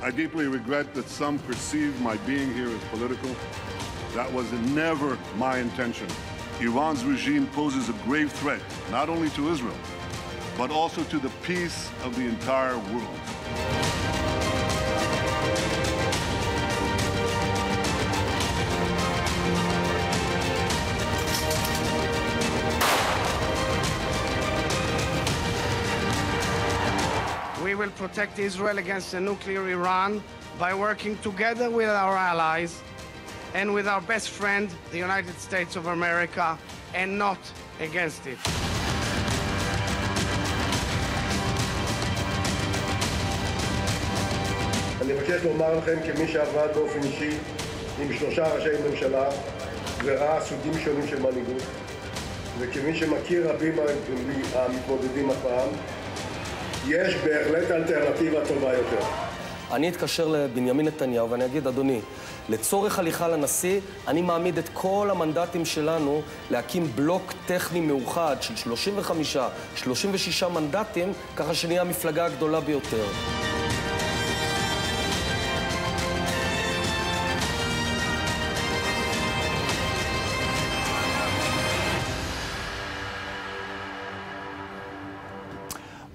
I deeply regret that some perceive my being here as political. That was never my intention. Iran's regime poses a grave threat, not only to Israel, but also to the peace of the entire world. We will protect Israel against a nuclear Iran by working together with our allies and with our best friend, the United States of America, and not against it. אני מבקש לומר לכם כמי שעבד באופן אישי עם 3 ראשי ממשלה וראה סוגים שונים של מנהיגות וכמי שמכיר רבים מהמתמודדים הפעם, יש בהחלט אלטרנטיבה טובה יותר. אני אתקשר לבנימין נתניהו ואני אגיד, אדוני, לצורך הליכה לנשיא, אני מעמיד את כל המנדטים שלנו להקים בלוק טכני מאוחד של 36 מנדטים, ככה שנהיה המפלגה הגדולה ביותר.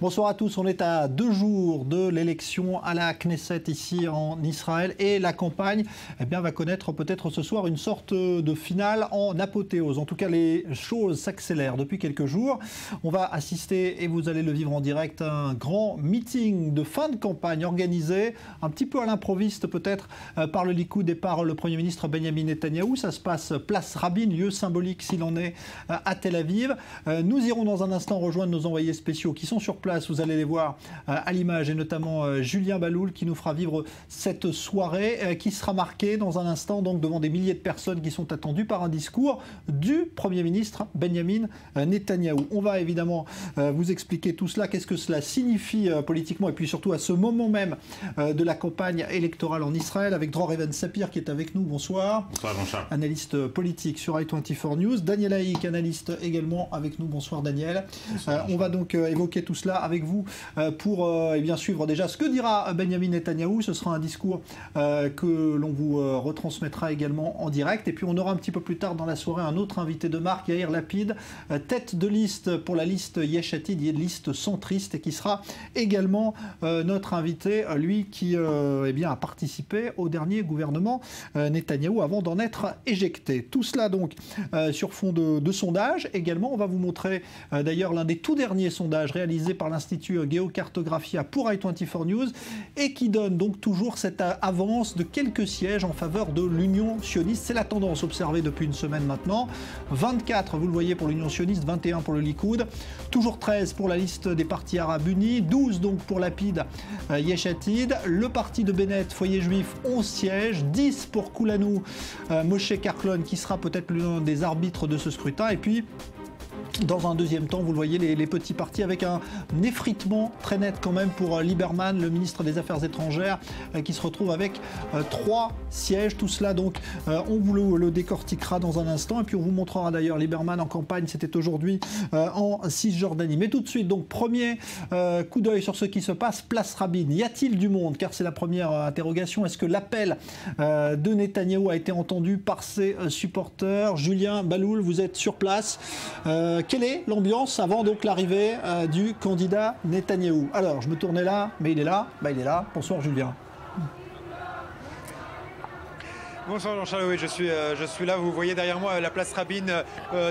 Bonsoir à tous, on est à 2 jours de l'élection à la Knesset ici en Israël et la campagne va connaître peut-être ce soir une sorte de finale en apothéose. En tout cas, les choses s'accélèrent depuis quelques jours. On va assister, et vous allez le vivre en direct, à un grand meeting de fin de campagne organisé un petit peu à l'improviste peut-être par le Likoud et par le Premier ministre Benjamin Netanyahou. Ça se passe place Rabin, lieu symbolique s'il en est à Tel Aviv. Nous irons dans un instant rejoindre nos envoyés spéciaux qui sont sur place. Vous allez les voir à l'image et notamment Julien Baloul qui nous fera vivre cette soirée qui sera marquée dans un instant donc devant des milliers de personnes qui sont attendues par un discours du Premier ministre Benjamin Netanyahou. On va évidemment vous expliquer tout cela, qu'est-ce que cela signifie politiquement et puis surtout à ce moment même de la campagne électorale en Israël avec Dror Even-Sapir qui est avec nous. Bonsoir. Bonsoir Jean-Charles. Analyste politique sur i24 News. Daniel Haïk, analyste également avec nous. Bonsoir Daniel. Bonsoir, on va donc évoquer tout cela avec vous pour suivre déjà ce que dira Benjamin Netanyahou. Ce sera un discours que l'on vous retransmettra également en direct. Et puis on aura un petit peu plus tard dans la soirée un autre invité de marque, Yair Lapid, tête de liste pour la liste Yesh Atid, liste centriste, et qui sera également notre invité, lui qui a participé au dernier gouvernement Netanyahou avant d'en être éjecté. Tout cela donc sur fond de sondage. Également, on va vous montrer d'ailleurs l'un des tout derniers sondages réalisés par l'Institut Geocartographia pour i24 News et qui donne donc toujours cette avance de quelques sièges en faveur de l'Union sioniste. C'est la tendance observée depuis une semaine maintenant. 24, vous le voyez, pour l'Union sioniste, 21 pour le Likoud, toujours 13 pour la liste des partis arabes unis, 12 donc pour Lapid, Yesh Atid, le parti de Bennett, Foyer Juif, 11 sièges, 10 pour Kulanou, Moshe Karklon qui sera peut-être l'un des arbitres de ce scrutin, et puis dans un deuxième temps, vous le voyez, les petits partis avec un effritement très net quand même pour Lieberman, le ministre des Affaires étrangères, qui se retrouve avec 3 sièges. Tout cela donc, on vous le décortiquera dans un instant. Et puis on vous montrera d'ailleurs Lieberman en campagne, c'était aujourd'hui en Cisjordanie. Mais tout de suite, donc premier coup d'œil sur ce qui se passe, place Rabin. Y a-t-il du monde? Car c'est la première interrogation. Est-ce que l'appel de Netanyahou a été entendu par ses supporters? Julien Baloul, vous êtes sur place. Quelle est l'ambiance avant donc l'arrivée du candidat Netanyahou? Alors, je me tournais là, mais il est là. Il est là. Bonsoir Julien. Bonsoir Jean-Charles, oui, je suis là, vous voyez derrière moi la place Rabin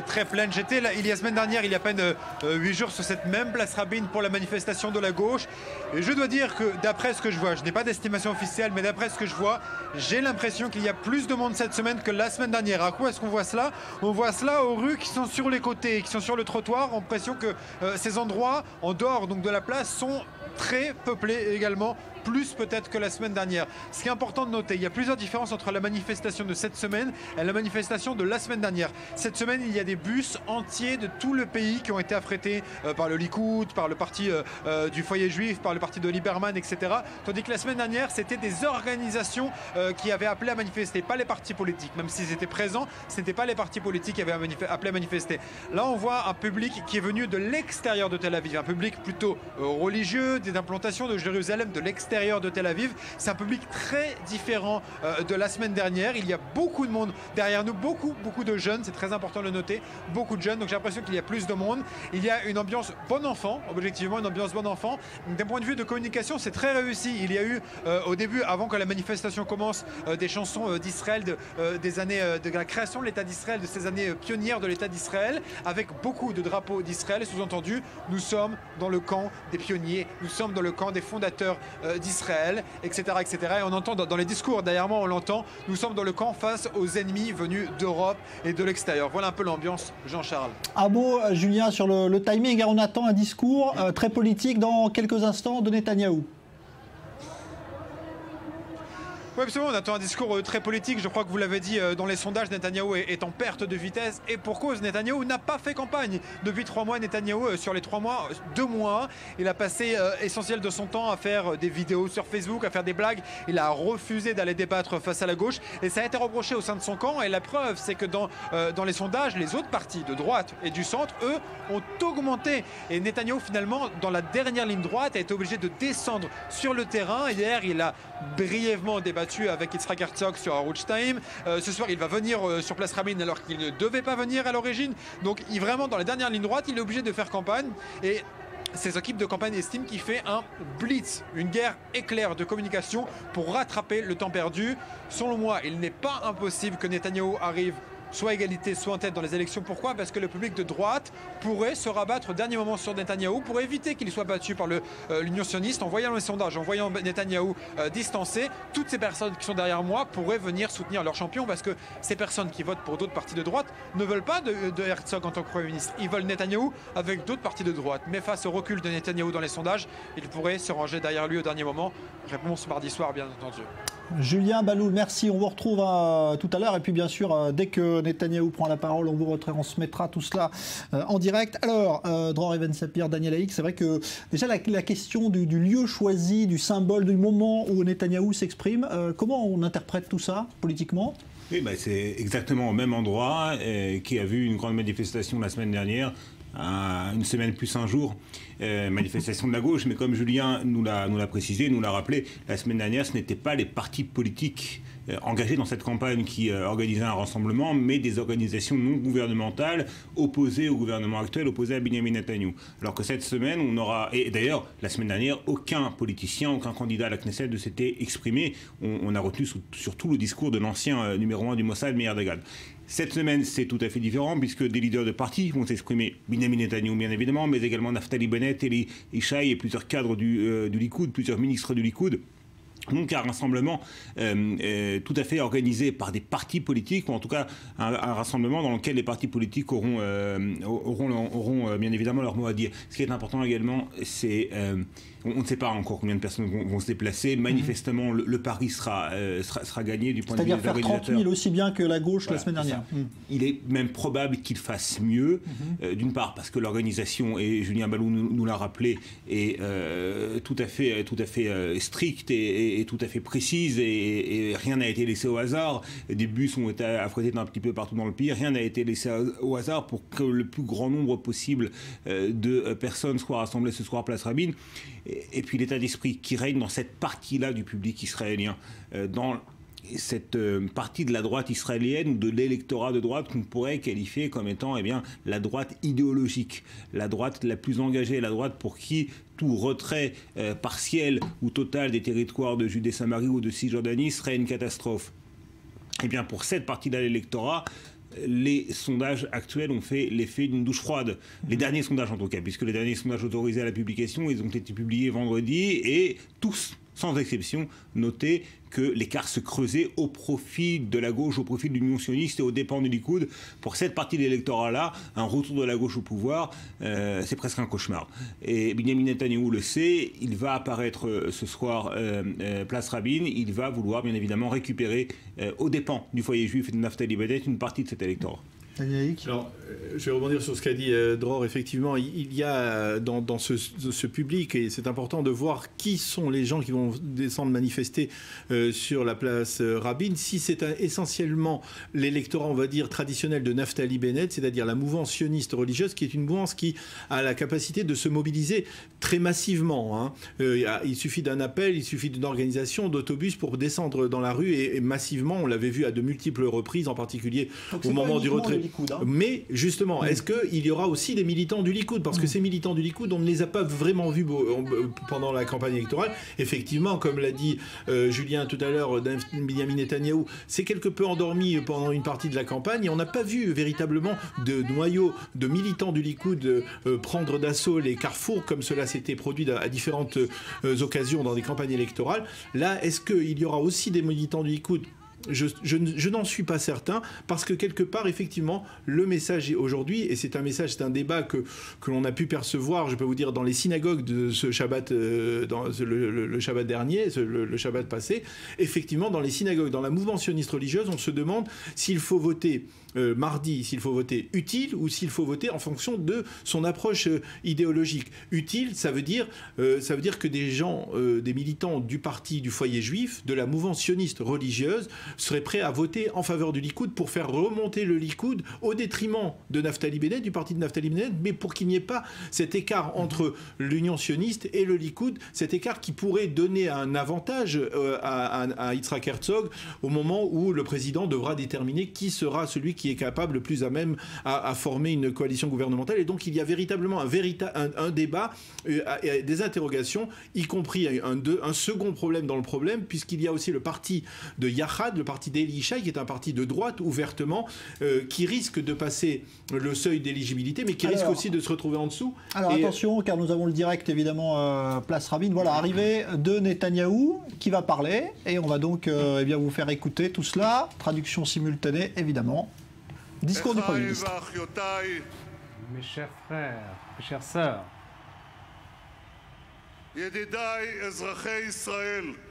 très pleine. J'étais là il y a semaine dernière, il y a à peine 8 jours sur cette même place Rabin pour la manifestation de la gauche. Et je dois dire que d'après ce que je vois, je n'ai pas d'estimation officielle, mais d'après ce que je vois, j'ai l'impression qu'il y a plus de monde cette semaine que la semaine dernière. À quoi est-ce qu'on voit cela? On voit cela aux rues qui sont sur les côtés, qui sont sur le trottoir. On a l'impression que ces endroits, en dehors donc de la place, sont très peuplés également, plus peut-être que la semaine dernière. Ce qui est important de noter, il y a plusieurs différences entre la manifestation de cette semaine et la manifestation de la semaine dernière. Cette semaine, il y a des bus entiers de tout le pays qui ont été affrétés par le Likoud, par le parti du Foyer Juif, par le parti de Lieberman, etc. Tandis que la semaine dernière, c'était des organisations qui avaient appelé à manifester, pas les partis politiques. Même s'ils étaient présents, ce n'étaient pas les partis politiques qui avaient appelé à manifester. Là, on voit un public qui est venu de l'extérieur de Tel Aviv, un public plutôt religieux, d'implantation de Jérusalem, de l'extérieur l'extérieur de Tel Aviv. C'est un public très différent de la semaine dernière. Il y a beaucoup de monde derrière nous, beaucoup de jeunes, c'est très important de le noter, beaucoup de jeunes, donc j'ai l'impression qu'il y a plus de monde. Il y a une ambiance bon enfant, objectivement une ambiance bon enfant. D'un point de vue de communication, c'est très réussi. Il y a eu au début, avant que la manifestation commence, des chansons d'Israël, des années de la création de l'État d'Israël, de ces années pionnières de l'État d'Israël, avec beaucoup de drapeaux d'Israël. Et sous-entendu, nous sommes dans le camp des pionniers, nous sommes dans le camp des fondateurs d'Israël, etc., etc. Et on entend dans les discours, derrière moi, on l'entend, nous sommes dans le camp face aux ennemis venus d'Europe et de l'extérieur. Voilà un peu l'ambiance, Jean-Charles. Un mot, Julien, sur le timing. On attend un discours très politique dans quelques instants de Netanyahou. Oui, absolument, on attend un discours très politique. Je crois que vous l'avez dit dans les sondages, Netanyahou est en perte de vitesse. Et pour cause, Netanyahou n'a pas fait campagne. Depuis 3 mois, Netanyahou, sur les 3 mois, 2 mois, il a passé essentiel de son temps à faire des vidéos sur Facebook, à faire des blagues. Il a refusé d'aller débattre face à la gauche. Et ça a été reproché au sein de son camp. Et la preuve, c'est que dans les sondages, les autres partis de droite et du centre, eux, ont augmenté. Et Netanyahou, finalement, dans la dernière ligne droite, a été obligé de descendre sur le terrain. Hier, il a brièvement débattu avec Yitzhak Herzog sur Arutz 2. Ce soir, il va venir sur Place Rabin alors qu'il ne devait pas venir à l'origine. Donc, vraiment, dans la dernière ligne droite, il est obligé de faire campagne. Et ces équipes de campagne estiment qu'il fait un blitz, une guerre éclair de communication pour rattraper le temps perdu. Selon moi, il n'est pas impossible que Netanyahou arrive soit égalité, soit en tête dans les élections. Pourquoi? Parce que le public de droite pourrait se rabattre au dernier moment sur Netanyahou pour éviter qu'il soit battu par l'Union sioniste. En voyant les sondages, en voyant Netanyahou distancé, toutes ces personnes qui sont derrière moi pourraient venir soutenir leur champion, parce que ces personnes qui votent pour d'autres partis de droite ne veulent pas de Herzog en tant que Premier ministre. Ils veulent Netanyahou avec d'autres partis de droite. Mais face au recul de Netanyahou dans les sondages, ils pourraient se ranger derrière lui au dernier moment. Réponse mardi soir, bien entendu. Julien Baloul, merci. On vous retrouve tout à l'heure. Et puis, bien sûr, dès que Netanyahou prend la parole, on vous retransmettra tout cela en direct. Alors, Dror Even Sapir, Daniel Haïk, c'est vrai que déjà la question du lieu choisi, du symbole, du moment où Netanyahou s'exprime, comment on interprète tout ça politiquement ? Oui, c'est exactement au même endroit qui a vu une grande manifestation la semaine dernière. Une semaine plus un jour, manifestation de la gauche, mais comme Julien nous l'a précisé, nous l'a rappelé, la semaine dernière, ce n'étaient pas les partis politiques engagés dans cette campagne qui organisaient un rassemblement, mais des organisations non gouvernementales opposées au gouvernement actuel, opposées à Benyamin Netanyahou. Alors que cette semaine, on aura... Et d'ailleurs, la semaine dernière, aucun politicien, aucun candidat à la Knesset ne s'était exprimé. On a retenu surtout le discours de l'ancien numéro 1 du Mossad, Meir Dagan. Cette semaine, c'est tout à fait différent, puisque des leaders de partis vont s'exprimer. Benyamin Netanyahou, bien évidemment, mais également Naftali Bennett, Eli Yishai et plusieurs cadres du Likoud, plusieurs ministres du Likoud. Donc un rassemblement tout à fait organisé par des partis politiques, ou en tout cas un rassemblement dans lequel les partis politiques auront bien évidemment leur mot à dire. Ce qui est important également, c'est... on ne sait pas encore combien de personnes vont se déplacer. Manifestement, le pari sera gagné du point de vue des organisateurs. C'est-à-dire faire 30 000 aussi bien que la gauche la semaine dernière. Il est même probable qu'il fasse mieux, d'une part parce que l'organisation, et Julien Baloul nous l'a rappelé, est tout à fait stricte et tout à fait précise, et rien n'a été laissé au hasard. Des bus ont été affrétés un petit peu partout dans le pays. Rien n'a été laissé au hasard pour que le plus grand nombre possible de personnes soient rassemblées ce soir Place Rabin. Et puis l'état d'esprit qui règne dans cette partie-là du public israélien, dans cette partie de la droite israélienne ou de l'électorat de droite qu'on pourrait qualifier comme étant la droite idéologique, la droite la plus engagée, la droite pour qui tout retrait partiel ou total des territoires de Judée-Samarie ou de Cisjordanie serait une catastrophe. Eh bien, pour cette partie-là de l'électorat, les sondages actuels ont fait l'effet d'une douche froide. Les derniers sondages en tout cas, puisque les derniers sondages autorisés à la publication, ils ont été publiés vendredi et tous, sans exception, notaient que l'écart se creusait au profit de la gauche, au profit de l'Union sioniste et aux dépens du Likoud. Pour cette partie de l'électorat-là, un retour de la gauche au pouvoir, c'est presque un cauchemar. Et Benyamin Netanyahou le sait, il va apparaître ce soir Place Rabin, il va vouloir bien évidemment récupérer aux dépens du foyer juif et de Naftali Bennett une partie de cet électorat. Alors, je vais rebondir sur ce qu'a dit Dror. Effectivement, il y a dans ce public, et c'est important de voir qui sont les gens qui vont descendre manifester sur la place Rabin. Si c'est essentiellement l'électorat, on va dire, traditionnel de Naftali Bennett, c'est-à-dire la mouvance sioniste religieuse, qui est une mouvance qui a la capacité de se mobiliser très massivement. Hein. Il suffit d'un appel, il suffit d'une organisation d'autobus pour descendre dans la rue et massivement, on l'avait vu à de multiples reprises, en particulier au moment du retrait. Likoud, hein. Mais justement, est-ce qu'il y aura aussi des militants du Likoud? Parce que ces militants du Likoud, on ne les a pas vraiment vus pendant la campagne électorale. Effectivement, comme l'a dit Julien tout à l'heure, Benyamin Netanyahou, c'est quelque peu endormi pendant une partie de la campagne et on n'a pas vu véritablement de noyau de militants du Likoud prendre d'assaut les carrefours comme cela s'était produit à différentes occasions dans des campagnes électorales. Là, est-ce qu'il y aura aussi des militants du Likoud? Je n'en suis pas certain, parce que quelque part, effectivement, le message aujourd'hui, et c'est un débat que l'on a pu percevoir, je peux vous dire, dans les synagogues de ce Shabbat, dans le Shabbat dernier, le Shabbat passé, effectivement, dans les synagogues, dans la mouvance sioniste religieuse, on se demande s'il faut voter mardi, s'il faut voter utile ou s'il faut voter en fonction de son approche idéologique. Utile, ça veut dire que des gens, des militants du parti du foyer juif, de la mouvance sioniste religieuse, seraient prêts à voter en faveur du Likoud pour faire remonter le Likoud au détriment de Naftali Bennett, du parti de Naftali Bennett, mais pour qu'il n'y ait pas cet écart entre l'Union sioniste et le Likoud, cet écart qui pourrait donner un avantage à Yitzhak Herzog au moment où le président devra déterminer qui sera celui qui est capable le plus à même à former une coalition gouvernementale. Et donc il y a véritablement un débat, des interrogations, y compris un second problème dans le problème, puisqu'il y a aussi le parti de Yachad, le parti d'Eli Yishai, qui est un parti de droite ouvertement, qui risque de passer le seuil d'éligibilité, mais qui risque aussi de se retrouver en dessous. Alors attention, car nous avons le direct évidemment place Rabin. Voilà, arrivée de Netanyahou qui va parler, et on va donc eh bien vous faire écouter tout cela. Traduction simultanée évidemment. Discours du Premier ministre. Mes chers frères, mes chères sœurs,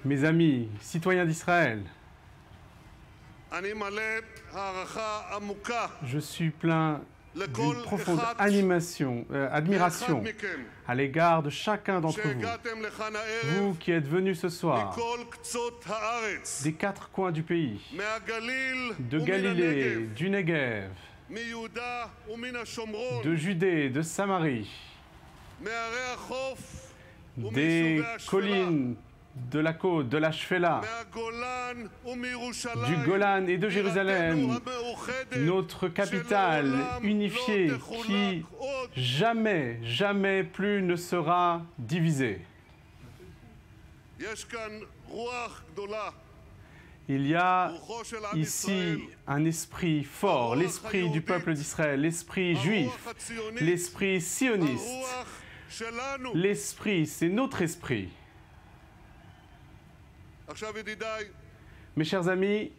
mes amis, citoyens d'Israël, je suis plein d'une profonde admiration à l'égard de chacun d'entre vous, vous qui êtes venus ce soir des quatre coins du pays, de Galilée, du Negev, de Judée, de Samarie, des collines de la côte, de la Shfela, du Golan et de Jérusalem, notre capitale unifiée qui jamais, jamais plus ne sera divisée. Il y a ici un esprit fort, l'esprit du peuple d'Israël, l'esprit juif, l'esprit sioniste. L'esprit, c'est notre esprit. Mes chers amis,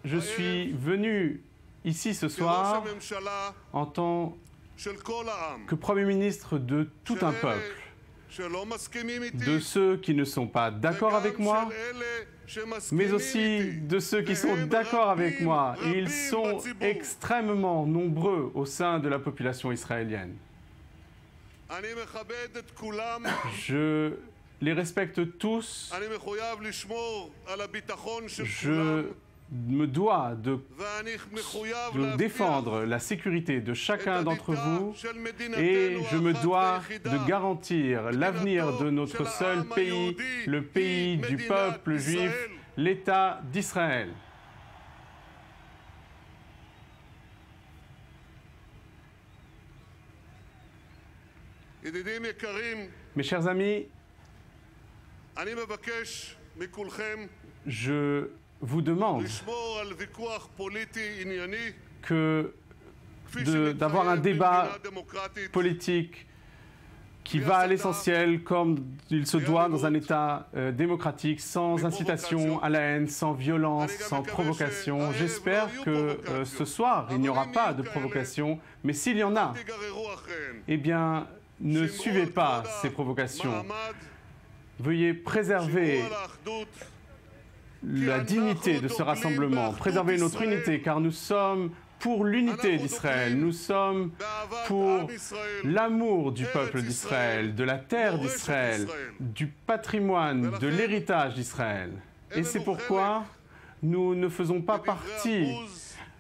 je suis venu ici ce soir en tant que Premier ministre de tout un peuple, de ceux qui ne sont pas d'accord avec moi, mais aussi de ceux qui sont d'accord avec moi. Et ils sont extrêmement nombreux au sein de la population israélienne. Je les respecte tous. Je me dois de défendre la sécurité de chacun d'entre vous et je me dois de garantir l'avenir de notre seul pays, le pays du peuple juif, l'État d'Israël. Mes chers amis, je vous demande d'avoir un débat politique qui va à l'essentiel comme il se doit dans un État démocratique, sans incitation à la haine, sans violence, sans provocation. J'espère que ce soir, il n'y aura pas de provocation, mais s'il y en a, eh bien, ne suivez pas ces provocations. Veuillez préserver la dignité de ce rassemblement, préserver notre unité, car nous sommes pour l'unité d'Israël, nous sommes pour l'amour du peuple d'Israël, de la terre d'Israël, du patrimoine, de l'héritage d'Israël. Et c'est pourquoi nous ne faisons pas partie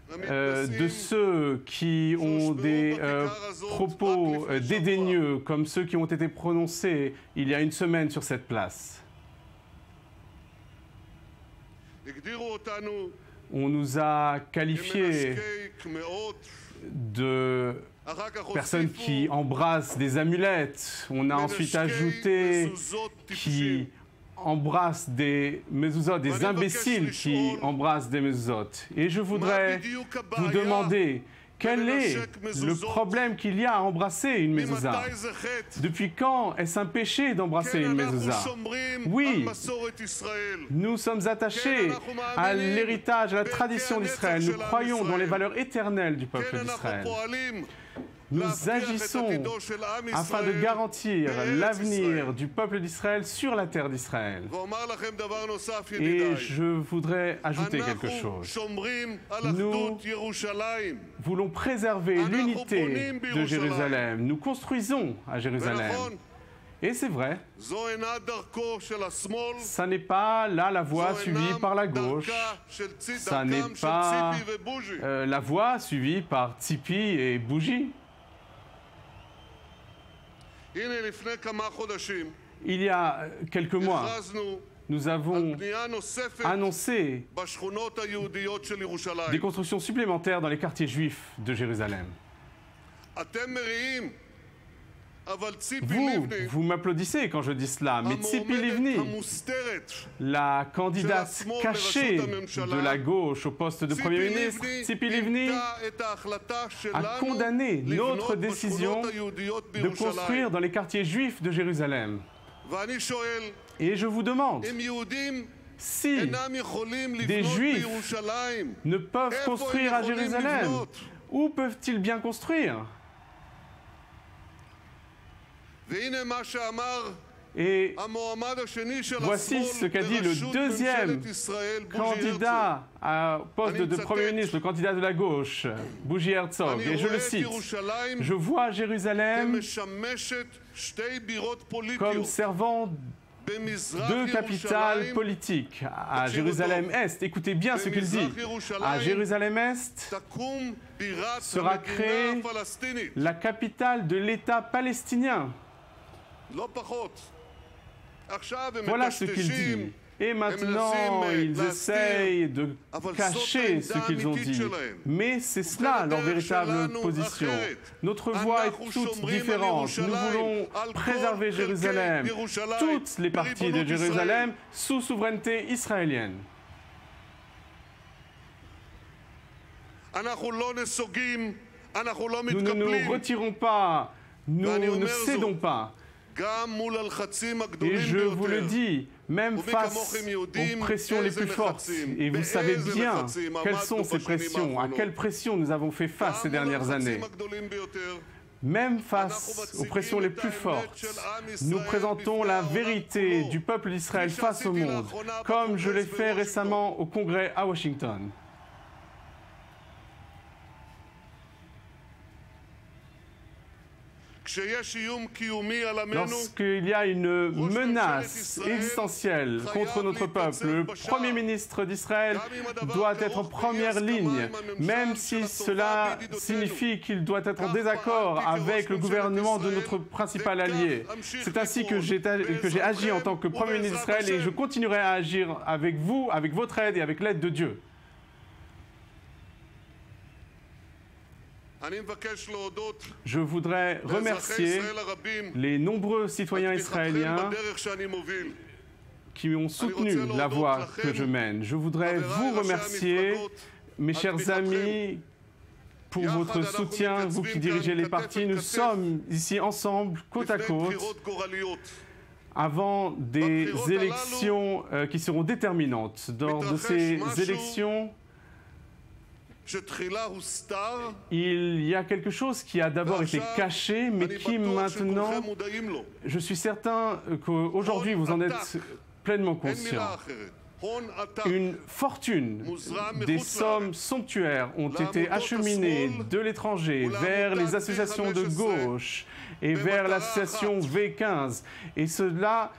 de ceux qui ont des propos dédaigneux comme ceux qui ont été prononcés il y a une semaine sur cette place. On nous a qualifiés de personnes qui embrassent des amulettes. On a ensuite ajouté qui embrassent des mezuzot, des imbéciles qui embrassent des mezuzot. Et je voudrais vous demander, quel est le problème qu'il y a à embrasser une mezouza? Depuis quand est-ce un péché d'embrasser une mezouza? Oui, nous sommes attachés à l'héritage, à la tradition d'Israël. Nous croyons dans les valeurs éternelles du peuple d'Israël. Nous agissons afin de garantir l'avenir du peuple d'Israël sur la terre d'Israël. Et je voudrais ajouter quelque chose. Nous voulons préserver l'unité de Jérusalem. Nous construisons à Jérusalem. Et c'est vrai, ça n'est pas là la voie suivie par la gauche, ça n'est pas la voie suivie par Tzipi et Bougie. Il y a quelques mois, nous avons annoncé des constructions supplémentaires dans les quartiers juifs de Jérusalem. Vous m'applaudissez quand je dis cela, mais Tzipi Livni, la candidate cachée de la gauche au poste de Premier ministre, Tzipi Livni a condamné notre décision de construire dans les quartiers juifs de Jérusalem. Et je vous demande, si des Juifs ne peuvent construire à Jérusalem, où peuvent-ils bien construire ? Et voici ce qu'a dit le deuxième candidat au poste de Premier ministre, le candidat de la gauche, Bougie Herzog, et je le cite, « Je vois Jérusalem comme servant deux capitales politiques. À Jérusalem-Est, écoutez bien ce qu'il dit, à Jérusalem-Est sera créée la capitale de l'État palestinien. » Voilà ce qu'il dit. Et maintenant, ils essayent de cacher ce qu'ils ont dit. Mais c'est cela leur véritable position. Notre voix est toute différente. Nous voulons préserver Jérusalem, toutes les parties de Jérusalem, sous souveraineté israélienne. Nous ne nous retirons pas, nous ne cédons pas. Et je vous le dis, même face aux pressions les plus fortes, et vous savez bien quelles sont ces pressions, à quelles pressions nous avons fait face ces dernières années. Même face aux pressions les plus fortes, nous présentons la vérité du peuple d'Israël face au monde, comme je l'ai fait récemment au Congrès à Washington. Lorsqu'il y a une menace existentielle contre notre peuple, le Premier ministre d'Israël doit être en première ligne, même si cela signifie qu'il doit être en désaccord avec le gouvernement de notre principal allié. C'est ainsi que j'ai agi en tant que Premier ministre d'Israël et je continuerai à agir avec vous, avec votre aide et avec l'aide de Dieu. Je voudrais remercier les nombreux citoyens israéliens qui ont soutenu la voie que je mène. Je voudrais vous remercier, mes chers amis, pour votre soutien, vous qui dirigez les partis. Nous sommes ici ensemble, côte à côte, avant des élections qui seront déterminantes. Lors de ces élections, il y a quelque chose qui a d'abord été caché, mais qui maintenant, je suis certain qu'aujourd'hui vous en êtes pleinement conscient. une fortune, des sommes somptuaires ont été acheminées de l'étranger vers les associations de gauche et vers l'association V15. Et cela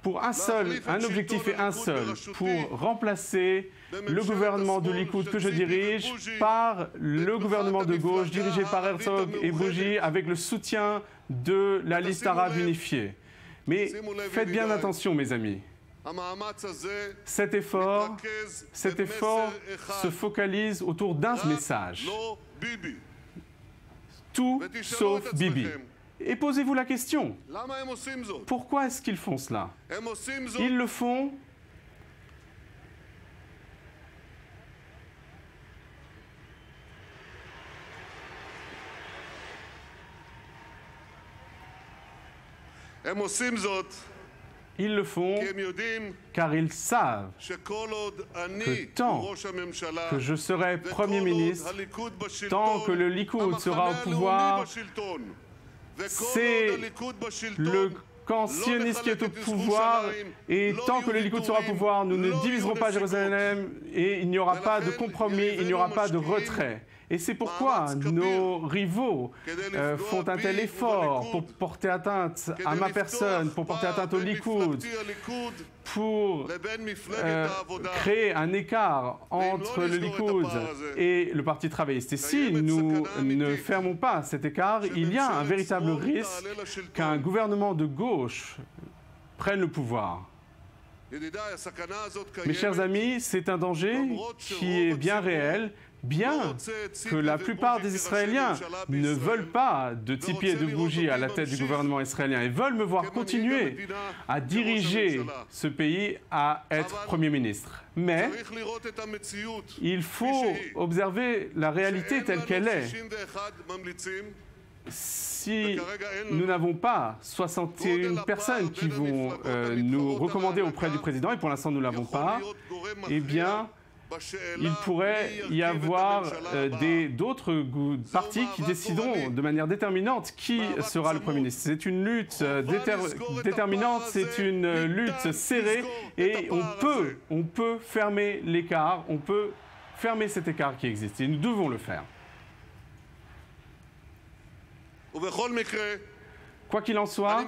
pour un objectif et un seul, pour remplacer le gouvernement de Likoud que je dirige par le gouvernement de gauche dirigé par Herzog et Bougie avec le soutien de la liste arabe unifiée. Mais faites bien attention, mes amis. Cet effort se focalise autour d'un message. Tout sauf Bibi. Et posez-vous la question, pourquoi est-ce qu'ils font cela? Ils le font car ils savent que tant que je serai Premier ministre, tant que le Likoud sera au pouvoir, c'est le camp sioniste qui est au pouvoir, et tant que le Likoud sera au pouvoir, nous ne diviserons pas Jérusalem et il n'y aura pas de compromis, il n'y aura pas de retrait. Et c'est pourquoi nos rivaux font un tel effort pour porter atteinte à ma personne, pour porter atteinte au Likoud, pour créer un écart entre le Likoud et le Parti travailliste. Et si nous ne fermons pas cet écart, il y a un véritable risque qu'un gouvernement de gauche prenne le pouvoir. Mes chers amis, c'est un danger qui est bien réel, bien que la plupart des Israéliens ne veulent pas de Tzipi et de Bougie à la tête du gouvernement israélien et veulent me voir continuer à diriger ce pays, à être Premier ministre. Mais il faut observer la réalité telle qu'elle est. Si nous n'avons pas 61 personnes qui vont nous recommander auprès du président, et pour l'instant nous ne l'avons pas, eh bien, il pourrait y avoir d'autres partis qui décideront de manière déterminante qui sera le Premier ministre. C'est une lutte déterminante, c'est une lutte serrée, et on peut fermer l'écart, on peut fermer cet écart qui existe, et nous devons le faire. Quoi qu'il en soit,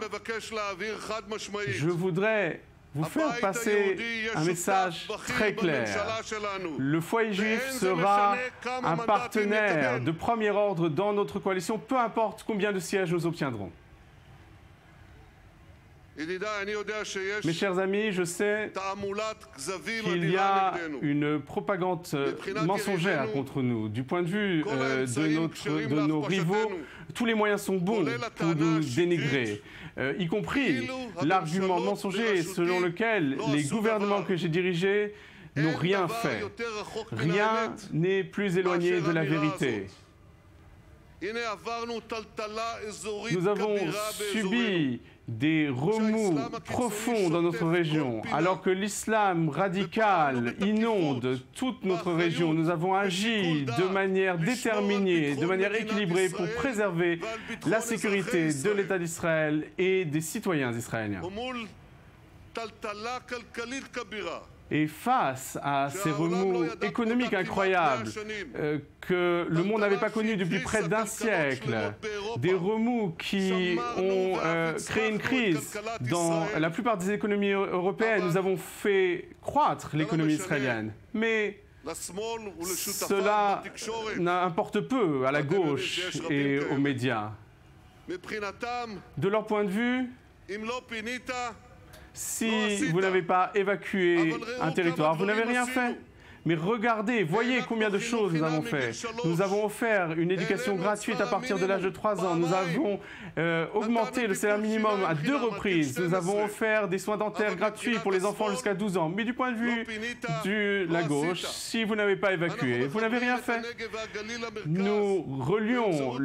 je voudrais vous faire passer un message très clair. Le foyer juif sera un partenaire de premier ordre dans notre coalition, peu importe combien de sièges nous obtiendrons. Mes chers amis, je sais qu'il y a une propagande mensongère contre nous. Du point de vue de nos rivaux, tous les moyens sont bons pour nous dénigrer, y compris l'argument mensonger selon lequel les gouvernements que j'ai dirigés n'ont rien fait. Rien n'est plus éloigné de la vérité. Nous avons subi des remous profonds dans notre région, alors que l'islam radical inonde toute notre région. Nous avons agi de manière déterminée, de manière équilibrée pour préserver la sécurité de l'État d'Israël et des citoyens israéliens. Et face à ces remous économiques incroyables que le monde n'avait pas connus depuis près d'un siècle, des remous qui ont créé une crise dans la plupart des économies européennes, nous avons fait croître l'économie israélienne. Mais cela n'importe peu à la gauche et aux médias. De leur point de vue, si vous n'avez pas évacué un territoire, vous n'avez rien fait. Mais regardez, voyez combien de choses nous avons fait. Nous avons offert une éducation gratuite à partir de l'âge de 3 ans. Nous avons augmenté le salaire minimum à 2 reprises. Nous avons offert des soins dentaires gratuits pour les enfants jusqu'à 12 ans. Mais du point de vue de la gauche, si vous n'avez pas évacué, vous n'avez rien fait. Nous relions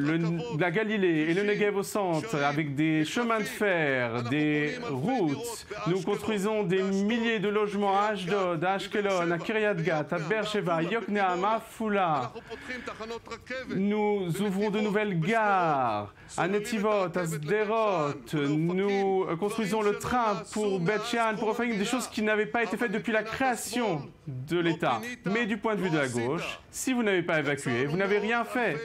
la Galilée et le Negev au centre avec des chemins de fer, des routes. Nous construisons des milliers de logements à Ashdod, à Ashkelon, à Kiryat Gat, à Beersheba, Yokneam, à Afula. Nous ouvrons de nouvelles gares à Netivot, à Sderot. Nous construisons le train pour Bet-Shean, pour Ofakim, des choses qui n'avaient pas été faites depuis la création de l'État. Mais du point de vue de la gauche, si vous n'avez pas évacué, vous n'avez rien fait.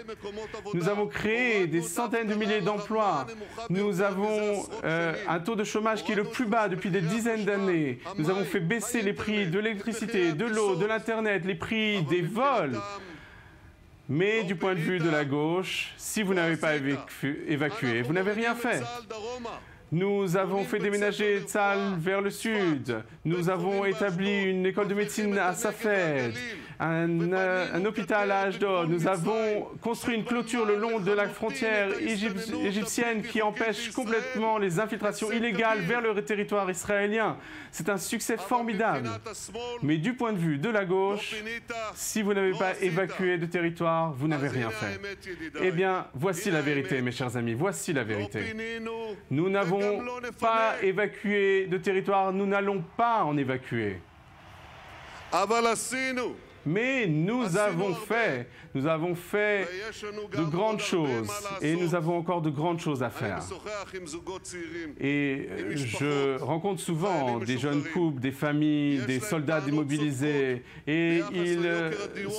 Nous avons créé des centaines de milliers d'emplois. Nous avons un taux de chômage qui est le plus bas depuis des dizaines d'années. Nous avons fait baisser les prix de l'électricité, de l'eau, de l'Internet, les prix des vols. Mais du point de vue de la gauche, si vous n'avez pas évacué, vous n'avez rien fait. Nous avons fait déménager Tzal vers le sud. Nous avons établi une école de médecine à Safed, un hôpital à Ashdod. Nous avons construit une clôture le long de la frontière égyptienne qui empêche complètement les infiltrations illégales vers le territoire israélien. C'est un succès formidable. Mais du point de vue de la gauche, si vous n'avez pas évacué de territoire, vous n'avez rien fait. Eh bien, voici la vérité, mes chers amis. Voici la vérité. Nous n'avons pas évacué de territoire, nous n'allons pas en évacuer. Mais nous avons fait de grandes choses et nous avons encore de grandes choses à faire. Et je rencontre souvent des jeunes couples, des familles, des soldats démobilisés et ils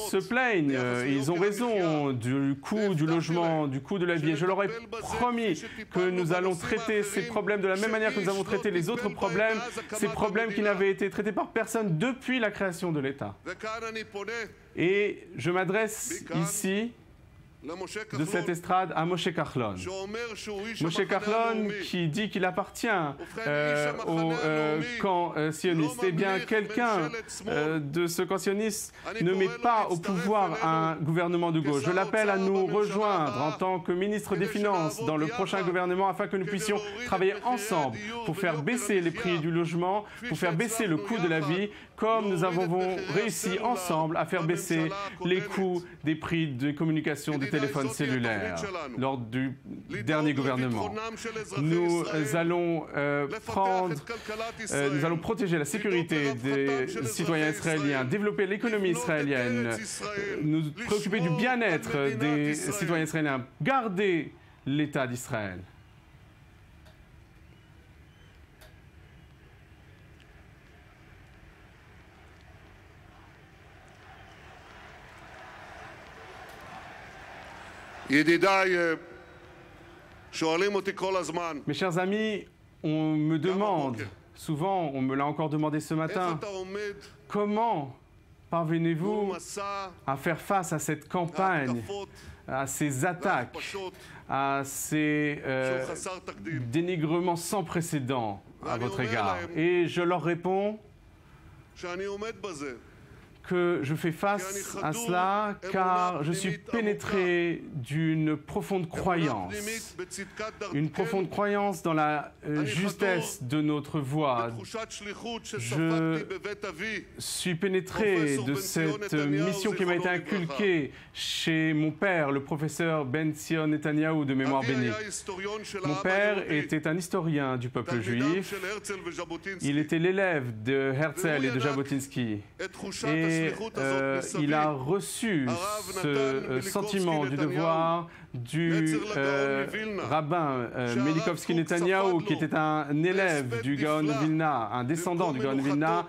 se plaignent, ils ont raison du coût du logement, du coût de la vie. Et je leur ai promis que nous allons traiter ces problèmes de la même manière que nous avons traité les autres problèmes, ces problèmes qui n'avaient été traités par personne depuis la création de l'État. Et je m'adresse ici, de cette estrade, à Moshe Kahlon. Moshe Kahlon qui dit qu'il appartient au camp sioniste. Eh bien, quelqu'un de ce camp sioniste ne met pas au pouvoir un gouvernement de gauche. Je l'appelle à nous rejoindre en tant que ministre des Finances dans le prochain gouvernement afin que nous puissions travailler ensemble pour faire baisser les prix du logement, pour faire baisser le coût de la vie, comme nous avons réussi ensemble à faire baisser les coûts des prix de communication des téléphones cellulaires lors du dernier gouvernement. Nous allons protéger la sécurité des citoyens israéliens, développer l'économie israélienne, nous préoccuper du bien-être des citoyens israéliens, garder l'État d'Israël. Mes chers amis, on me demande, souvent, on me l'a encore demandé ce matin, comment parvenez-vous à faire face à cette campagne, à ces attaques, à ces dénigrements sans précédent à votre égard? Et je leur réponds que je fais face à cela car je suis pénétré d'une profonde croyance dans la justesse de notre voie. Je suis pénétré de cette mission qui m'a été inculquée chez mon père, le professeur Ben-Zion Netanyahou de mémoire bénie. Mon père était un historien du peuple juif. Il était l'élève de Herzl et de Jabotinsky. Et il a reçu ce sentiment du devoir du rabbin Melikovski Netanyahou, qui était un élève du Gaon de Vilna, un descendant du Gaon de Vilna,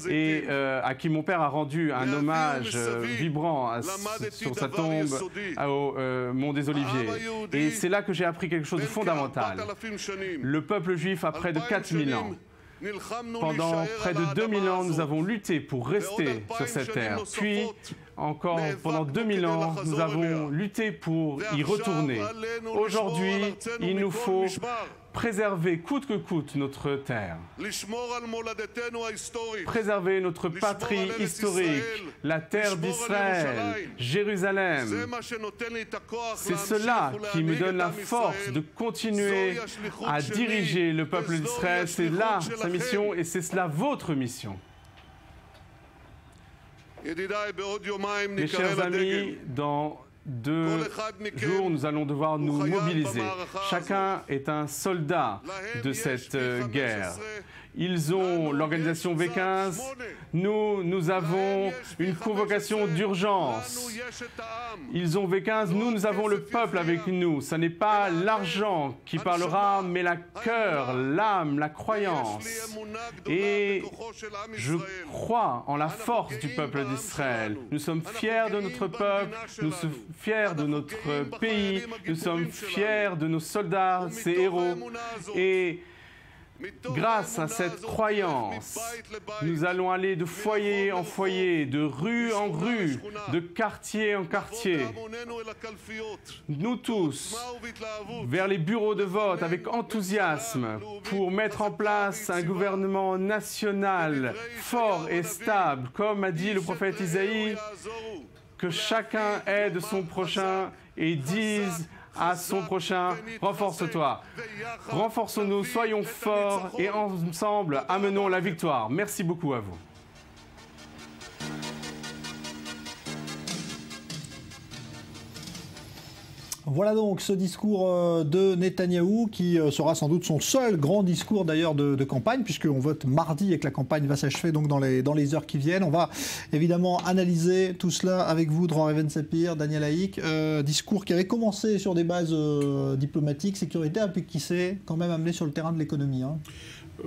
et à qui mon père a rendu un hommage vibrant sur sa tombe au Mont des Oliviers. Et c'est là que j'ai appris quelque chose de fondamental. Le peuple juif a près de 4000 ans. Pendant près de 2000 ans, nous avons lutté pour rester sur cette terre. Puis, encore pendant 2000 ans, nous avons lutté pour y retourner. Aujourd'hui, il nous faut préserver coûte que coûte notre terre, préserver notre patrie historique, la terre d'Israël, Jérusalem. C'est cela qui me donne la force de continuer à diriger le peuple d'Israël. C'est là sa mission et c'est cela votre mission. Mes chers amis, dans 2 jours, nous allons devoir nous mobiliser. Chacun est un soldat de cette guerre. Ils ont l'organisation V15. Nous avons une convocation d'urgence. Ils ont V15. Nous avons le peuple avec nous. Ce n'est pas l'argent qui parlera, mais le cœur, l'âme, la croyance. Et je crois en la force du peuple d'Israël. Nous sommes fiers de notre peuple. Nous sommes fiers de notre pays. Nous sommes fiers de nos soldats, ces héros. Et grâce à cette croyance, nous allons aller de foyer en foyer, de rue en rue, de quartier en quartier. Nous tous, vers les bureaux de vote avec enthousiasme pour mettre en place un gouvernement national fort et stable, comme a dit le prophète Isaïe, que chacun aide son prochain et dise à son prochain, renforce-toi. Renforçons-nous, soyons forts et ensemble amenons la victoire. Merci beaucoup à vous. Voilà donc ce discours de Netanyahou qui sera sans doute son seul grand discours d'ailleurs de campagne, puisqu'on vote mardi et que la campagne va s'achever donc dans les heures qui viennent. On va évidemment analyser tout cela avec vous, Dror Even-Sapir, Daniel Haïk. Discours qui avait commencé sur des bases diplomatiques, sécuritaires, puis qui s'est quand même amené sur le terrain de l'économie. Hein.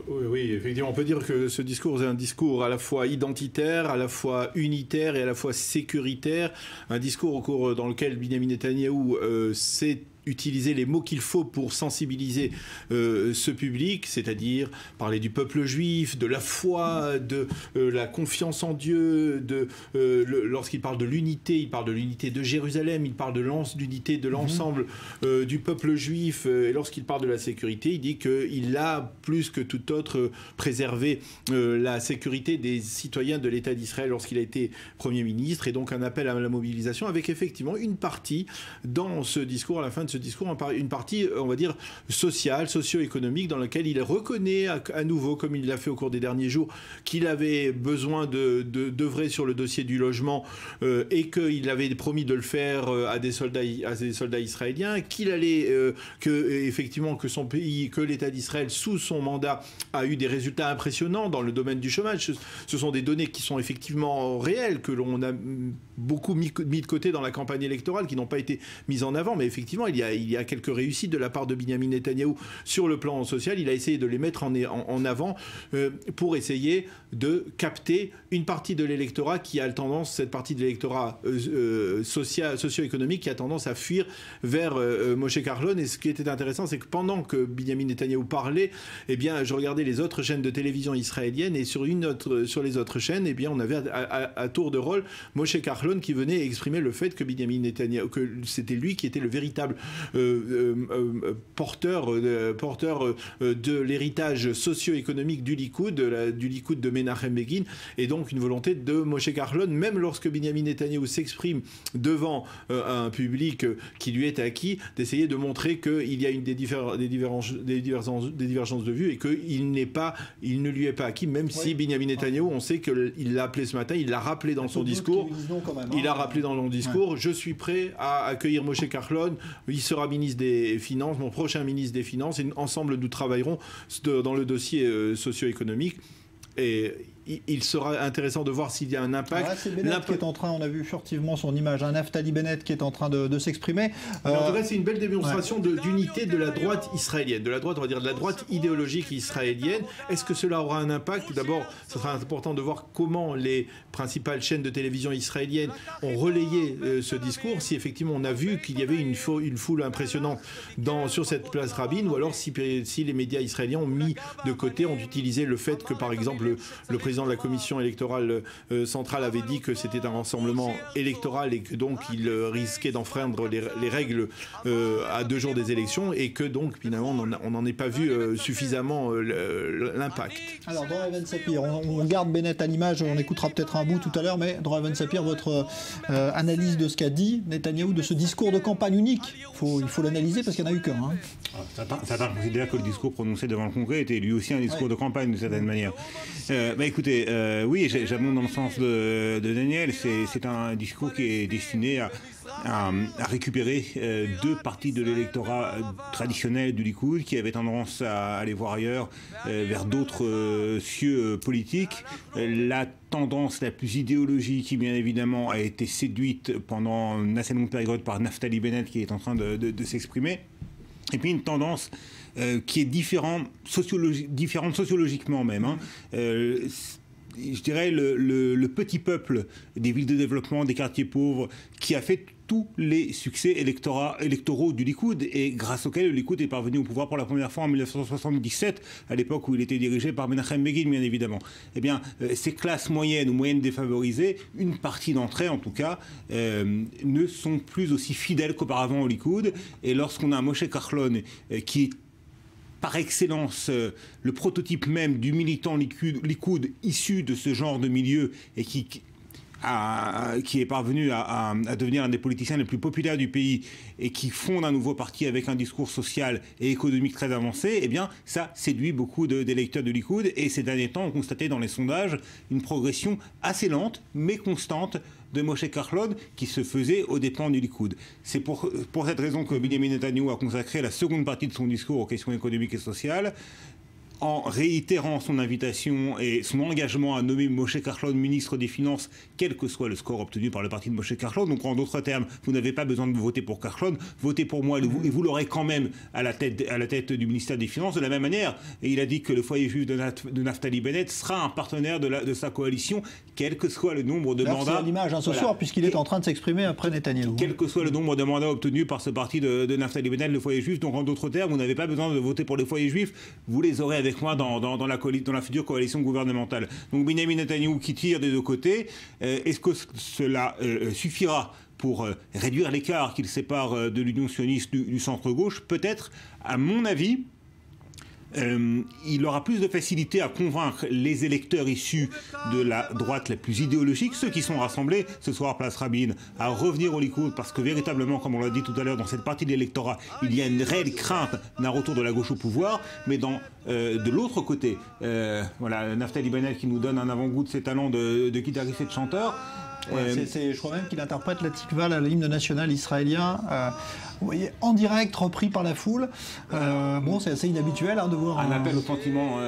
Oui, effectivement, on peut dire que ce discours est un discours à la fois identitaire, à la fois unitaire et à la fois sécuritaire. Un discours dans lequel Binyamin Netanyahou s'est utiliser les mots qu'il faut pour sensibiliser ce public, c'est-à-dire parler du peuple juif, de la foi, de la confiance en Dieu, lorsqu'il parle de l'unité, il parle de l'unité de Jérusalem, il parle de l'unité de l'ensemble du peuple juif, et lorsqu'il parle de la sécurité, il dit qu'il a, plus que tout autre, préservé la sécurité des citoyens de l'État d'Israël lorsqu'il a été Premier ministre, et donc un appel à la mobilisation avec effectivement une partie dans ce discours, à la fin de ce discours, une partie, on va dire, sociale, socio-économique, dans laquelle il reconnaît à nouveau, comme il l'a fait au cours des derniers jours, qu'il avait besoin d'œuvrer sur le dossier du logement et qu'il avait promis de le faire à des soldats israéliens, qu'il allait, effectivement, que son pays, que l'État d'Israël, sous son mandat, a eu des résultats impressionnants dans le domaine du chômage. Ce sont des données qui sont effectivement réelles, que l'on a beaucoup mis de côté dans la campagne électorale, qui n'ont pas été mises en avant, mais effectivement, il y a quelques réussites de la part de Binyamin Netanyahou sur le plan social. Il a essayé de les mettre en avant pour essayer de capter une partie de l'électorat qui a tendance, cette partie de l'électorat socio-économique, qui a tendance à fuir vers Moshe Carlon. Et ce qui était intéressant, c'est que pendant que Binyamin Netanyahou parlait, eh bien, je regardais les autres chaînes de télévision israéliennes, et sur les autres chaînes, eh bien, on avait à tour de rôle Moshe Carlon qui venait exprimer le fait que Binyamin Netanyahou, que c'était lui qui était le véritable porteur de l'héritage socio-économique du Likoud, de Menachem Begin, et donc une volonté de Moshe Carlon, même lorsque Binyamin Netanyahou s'exprime devant un public qui lui est acquis, d'essayer de montrer qu'il y a des divergences de vues et qu'il ne lui est pas acquis, même si Binyamin Netanyahou, on sait qu'il l'a appelé ce matin, il l'a rappelé dans son discours, il a rappelé dans son discours, je suis prêt à accueillir Moshe Carlon, il sera ministre des Finances, mon prochain ministre des Finances, et ensemble nous travaillerons dans le dossier socio-économique. Et il sera intéressant de voir s'il y a un impact. Voilà, c'est Bennett qui est en train, on a vu furtivement son image, Naftali Bennett qui est en train de s'exprimer. En tout cas, c'est une belle démonstration d'unité de la droite israélienne, de la droite, on va dire, de la droite idéologique israélienne. Est-ce que cela aura un impact? D'abord, ce sera important de voir comment les principales chaînes de télévision israéliennes ont relayé ce discours, si effectivement on a vu qu'il y avait une foule impressionnante sur cette place Rabin, ou alors si les médias israéliens ont mis de côté, ont utilisé le fait que, par exemple, le président de la commission électorale centrale avait dit que c'était un rassemblement électoral et que donc il risquait d'enfreindre les règles à 2 jours des élections, et que donc finalement on n'en est pas vu suffisamment l'impact. Alors Dror Even-Sapir, on garde Bennett à l'image, on écoutera peut-être un bout tout à l'heure, mais Dror Even-Sapir, votre analyse de ce qu'a dit Netanyahou, de ce discours de campagne unique, il faut l'analyser parce qu'il n'y en a eu qu'un. Hein. Certains considèrent que le discours prononcé devant le Congrès était lui aussi un discours de campagne d'une certaine manière. Écoutez, oui, j'abonde dans le sens de Daniel, c'est un discours qui est destiné récupéré deux parties de l'électorat traditionnel du Likoud qui avait tendance à aller voir ailleurs, vers d'autres cieux politiques. La tendance la plus idéologique qui, bien évidemment, a été séduite pendant une assez longue période par Naftali Bennett qui est en train de s'exprimer. Et puis une tendance qui est différente sociologiquement même. Hein. Je dirais le petit peuple des villes de développement, des quartiers pauvres, qui a fait tous les succès électoraux du Likoud et grâce auxquels le Likoud est parvenu au pouvoir pour la première fois en 1977, à l'époque où il était dirigé par Menachem Begin, bien évidemment. Eh bien, ces classes moyennes ou moyennes défavorisées, une partie d'entre elles, en tout cas, ne sont plus aussi fidèles qu'auparavant au Likoud. Et lorsqu'on a un Moshe Kahlon qui est par excellence le prototype même du militant Likoud issu de ce genre de milieu et qui est parvenu à devenir un des politiciens les plus populaires du pays et qui fonde un nouveau parti avec un discours social et économique très avancé, eh bien, ça séduit beaucoup d'électeurs de Likoud. Et ces derniers temps, on constatait dans les sondages une progression assez lente, mais constante, de Moshe Kahlon qui se faisait aux dépens du Likoud. C'est pour cette raison que Benjamin Netanyahu a consacré la seconde partie de son discours aux questions économiques et sociales, en réitérant son invitation et son engagement à nommer Moshe Kahlon ministre des Finances, quel que soit le score obtenu par le parti de Moshe Kahlon. Donc en d'autres termes, vous n'avez pas besoin de voter pour Kahlon, votez pour moi et vous l'aurez quand même à la tête du ministère des Finances de la même manière. Et il a dit que le foyer juif de Naftali Bennett sera un partenaire de sa coalition, quel que soit le nombre de mandats. C'est l'image ce soir, puisqu'il est en train de s'exprimer après Netanyahou. Quel que soit le nombre de mandats obtenus par ce parti de Naftali Bennett, le foyer juif. Donc en d'autres termes, vous n'avez pas besoin de voter pour les foyers juifs, vous les aurez avec moi dans la future coalition gouvernementale. Donc Benjamin Netanyahu qui tire des deux côtés, est-ce que cela suffira pour réduire l'écart qu'il sépare de l'Union sioniste du centre-gauche? Peut-être, à mon avis, il aura plus de facilité à convaincre les électeurs issus de la droite la plus idéologique, ceux qui sont rassemblés ce soir à Place Rabin, à revenir au Likoud, parce que véritablement, comme on l'a dit tout à l'heure, dans cette partie de l'électorat, il y a une réelle crainte d'un retour de la gauche au pouvoir, mais de l'autre côté, voilà, Naftali Bennett qui nous donne un avant-goût de ses talents de guitariste et de chanteur. Je crois même qu'il interprète la Tikva, l'hymne national israélien, vous voyez, en direct, repris par la foule. Bon, c'est assez inhabituel de voir... Un appel au sentiment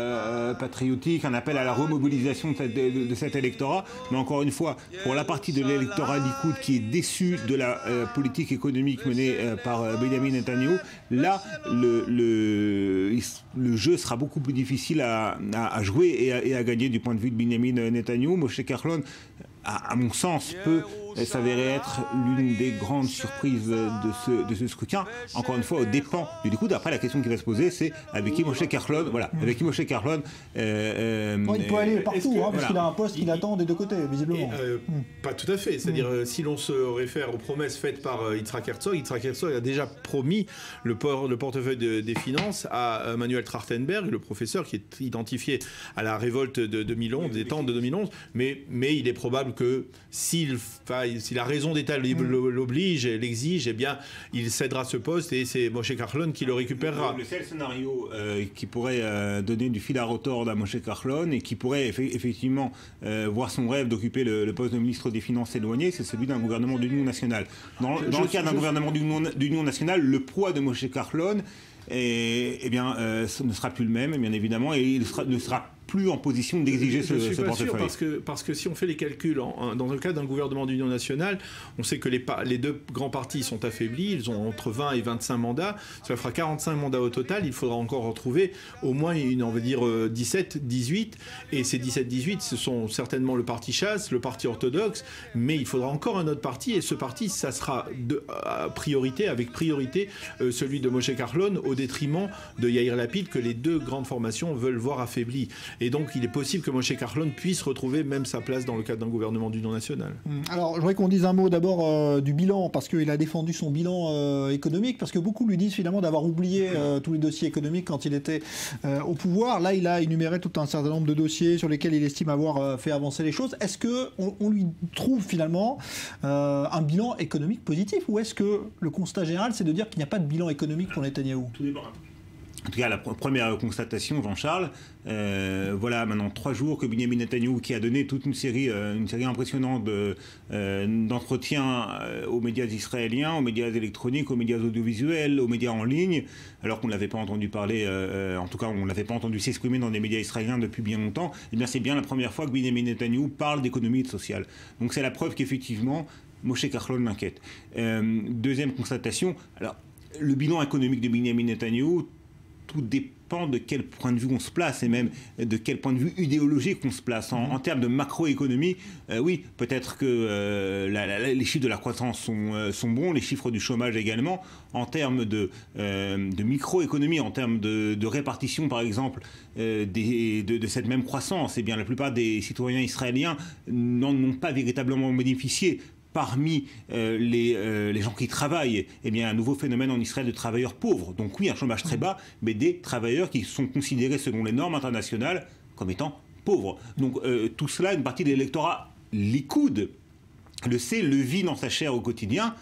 patriotique, un appel à la remobilisation de cet électorat. Mais encore une fois, pour la partie de l'électorat Likoud qui est déçu de la politique économique menée par Benjamin Netanyahu, là, le jeu sera beaucoup plus difficile à jouer et à gagner du point de vue de Benjamin Netanyahu. Moshe Kahlon, à mon sens, peut s'avérer être l'une des grandes surprises de ce scrutin, encore une fois aux dépens du Likoud. Après, la question qui va se poser, c'est avec qui Moshe Kahlon, avec qui Moshe Kahlon... il peut aller partout, parce qu'il a un poste qu'il attend des deux côtés, visiblement. Pas tout à fait. C'est-à-dire, si l'on se réfère aux promesses faites par Yitzhak Herzog a déjà promis le portefeuille des finances à Manuel Trachtenberg, le professeur qui est identifié à la révolte de 2011, des temps de 2011, mais il est probable que si la raison d'État l'oblige et l'exige, eh bien, il cédera ce poste et c'est Moshe Kahlon qui le récupérera. Le seul scénario qui pourrait donner du fil à retordre à Moshe Kahlon et qui pourrait effectivement voir son rêve d'occuper le poste de ministre des Finances éloigné, c'est celui d'un gouvernement d'union nationale. Dans le cas d'un gouvernement d'union nationale, le poids de Moshe Kahlon ne sera plus le même, bien évidemment, et il ne sera plus en position d'exiger ce portefeuille. Parce que si on fait les calculs, dans le cas d'un gouvernement d'union nationale, on sait que les deux grands partis sont affaiblis, ils ont entre 20 et 25 mandats, ça fera 45 mandats au total, il faudra encore retrouver au moins, on va dire, 17, 18, et ces 17, 18, ce sont certainement le parti Chasse, le parti orthodoxe, mais il faudra encore un autre parti, et ce parti, ça sera avec priorité celui de Moshe Kahlon, au détriment de Yair Lapid, que les deux grandes formations veulent voir affaibli. Et donc, il est possible que Moshe Kahlon puisse retrouver même sa place dans le cadre d'un gouvernement d'union nationale. Alors, je voudrais qu'on dise un mot d'abord du bilan, parce qu'il a défendu son bilan économique, parce que beaucoup lui disent finalement d'avoir oublié tous les dossiers économiques quand il était au pouvoir. Là, il a énuméré tout un certain nombre de dossiers sur lesquels il estime avoir fait avancer les choses. Est-ce qu'on lui trouve finalement un bilan économique positif, ou est-ce que le constat général, c'est de dire qu'il n'y a pas de bilan économique pour Netanyahou ? Tout dépend. En tout cas, la première constatation, Jean-Charles, voilà maintenant 3 jours que Benyamin Netanyahou, qui a donné toute une série impressionnante d'entretiens aux médias israéliens, aux médias électroniques, aux médias audiovisuels, aux médias en ligne, alors qu'on ne l'avait pas entendu parler, en tout cas on ne l'avait pas entendu s'exprimer dans des médias israéliens depuis bien longtemps, eh bien c'est bien la première fois que Benyamin Netanyahou parle d'économie et de social. Donc c'est la preuve qu'effectivement, Moshe Kahlon l'inquiète. Deuxième constatation, alors le bilan économique de Benyamin Netanyahou, tout dépend de quel point de vue on se place et même de quel point de vue idéologique on se place. En termes de macroéconomie, oui, peut-être que les chiffres de la croissance sont bons, les chiffres du chômage également. En termes de microéconomie, en termes de répartition, par exemple, de cette même croissance, eh bien, la plupart des citoyens israéliens n'en ont pas véritablement bénéficié. Parmi les gens qui travaillent, eh bien, un nouveau phénomène en Israël de travailleurs pauvres. Donc oui, un chômage très bas, mais des travailleurs qui sont considérés selon les normes internationales comme étant pauvres. Donc tout cela, une partie de l'électorat Likoud le sait, le vit dans sa chair au quotidien.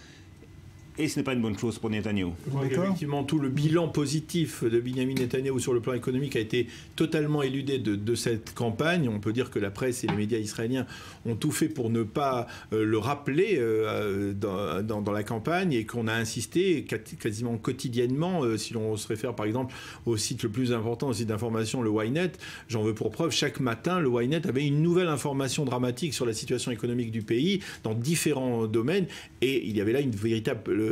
Et ce n'est pas une bonne chose pour Netanyahou. Effectivement, tout le bilan positif de Benyamin Netanyahou sur le plan économique a été totalement éludé de cette campagne. On peut dire que la presse et les médias israéliens ont tout fait pour ne pas le rappeler dans la campagne et qu'on a insisté quasiment quotidiennement. Si l'on se réfère par exemple au site le plus important, au site d'information, le Ynet, j'en veux pour preuve, chaque matin, le Ynet avait une nouvelle information dramatique sur la situation économique du pays dans différents domaines et il y avait là une véritable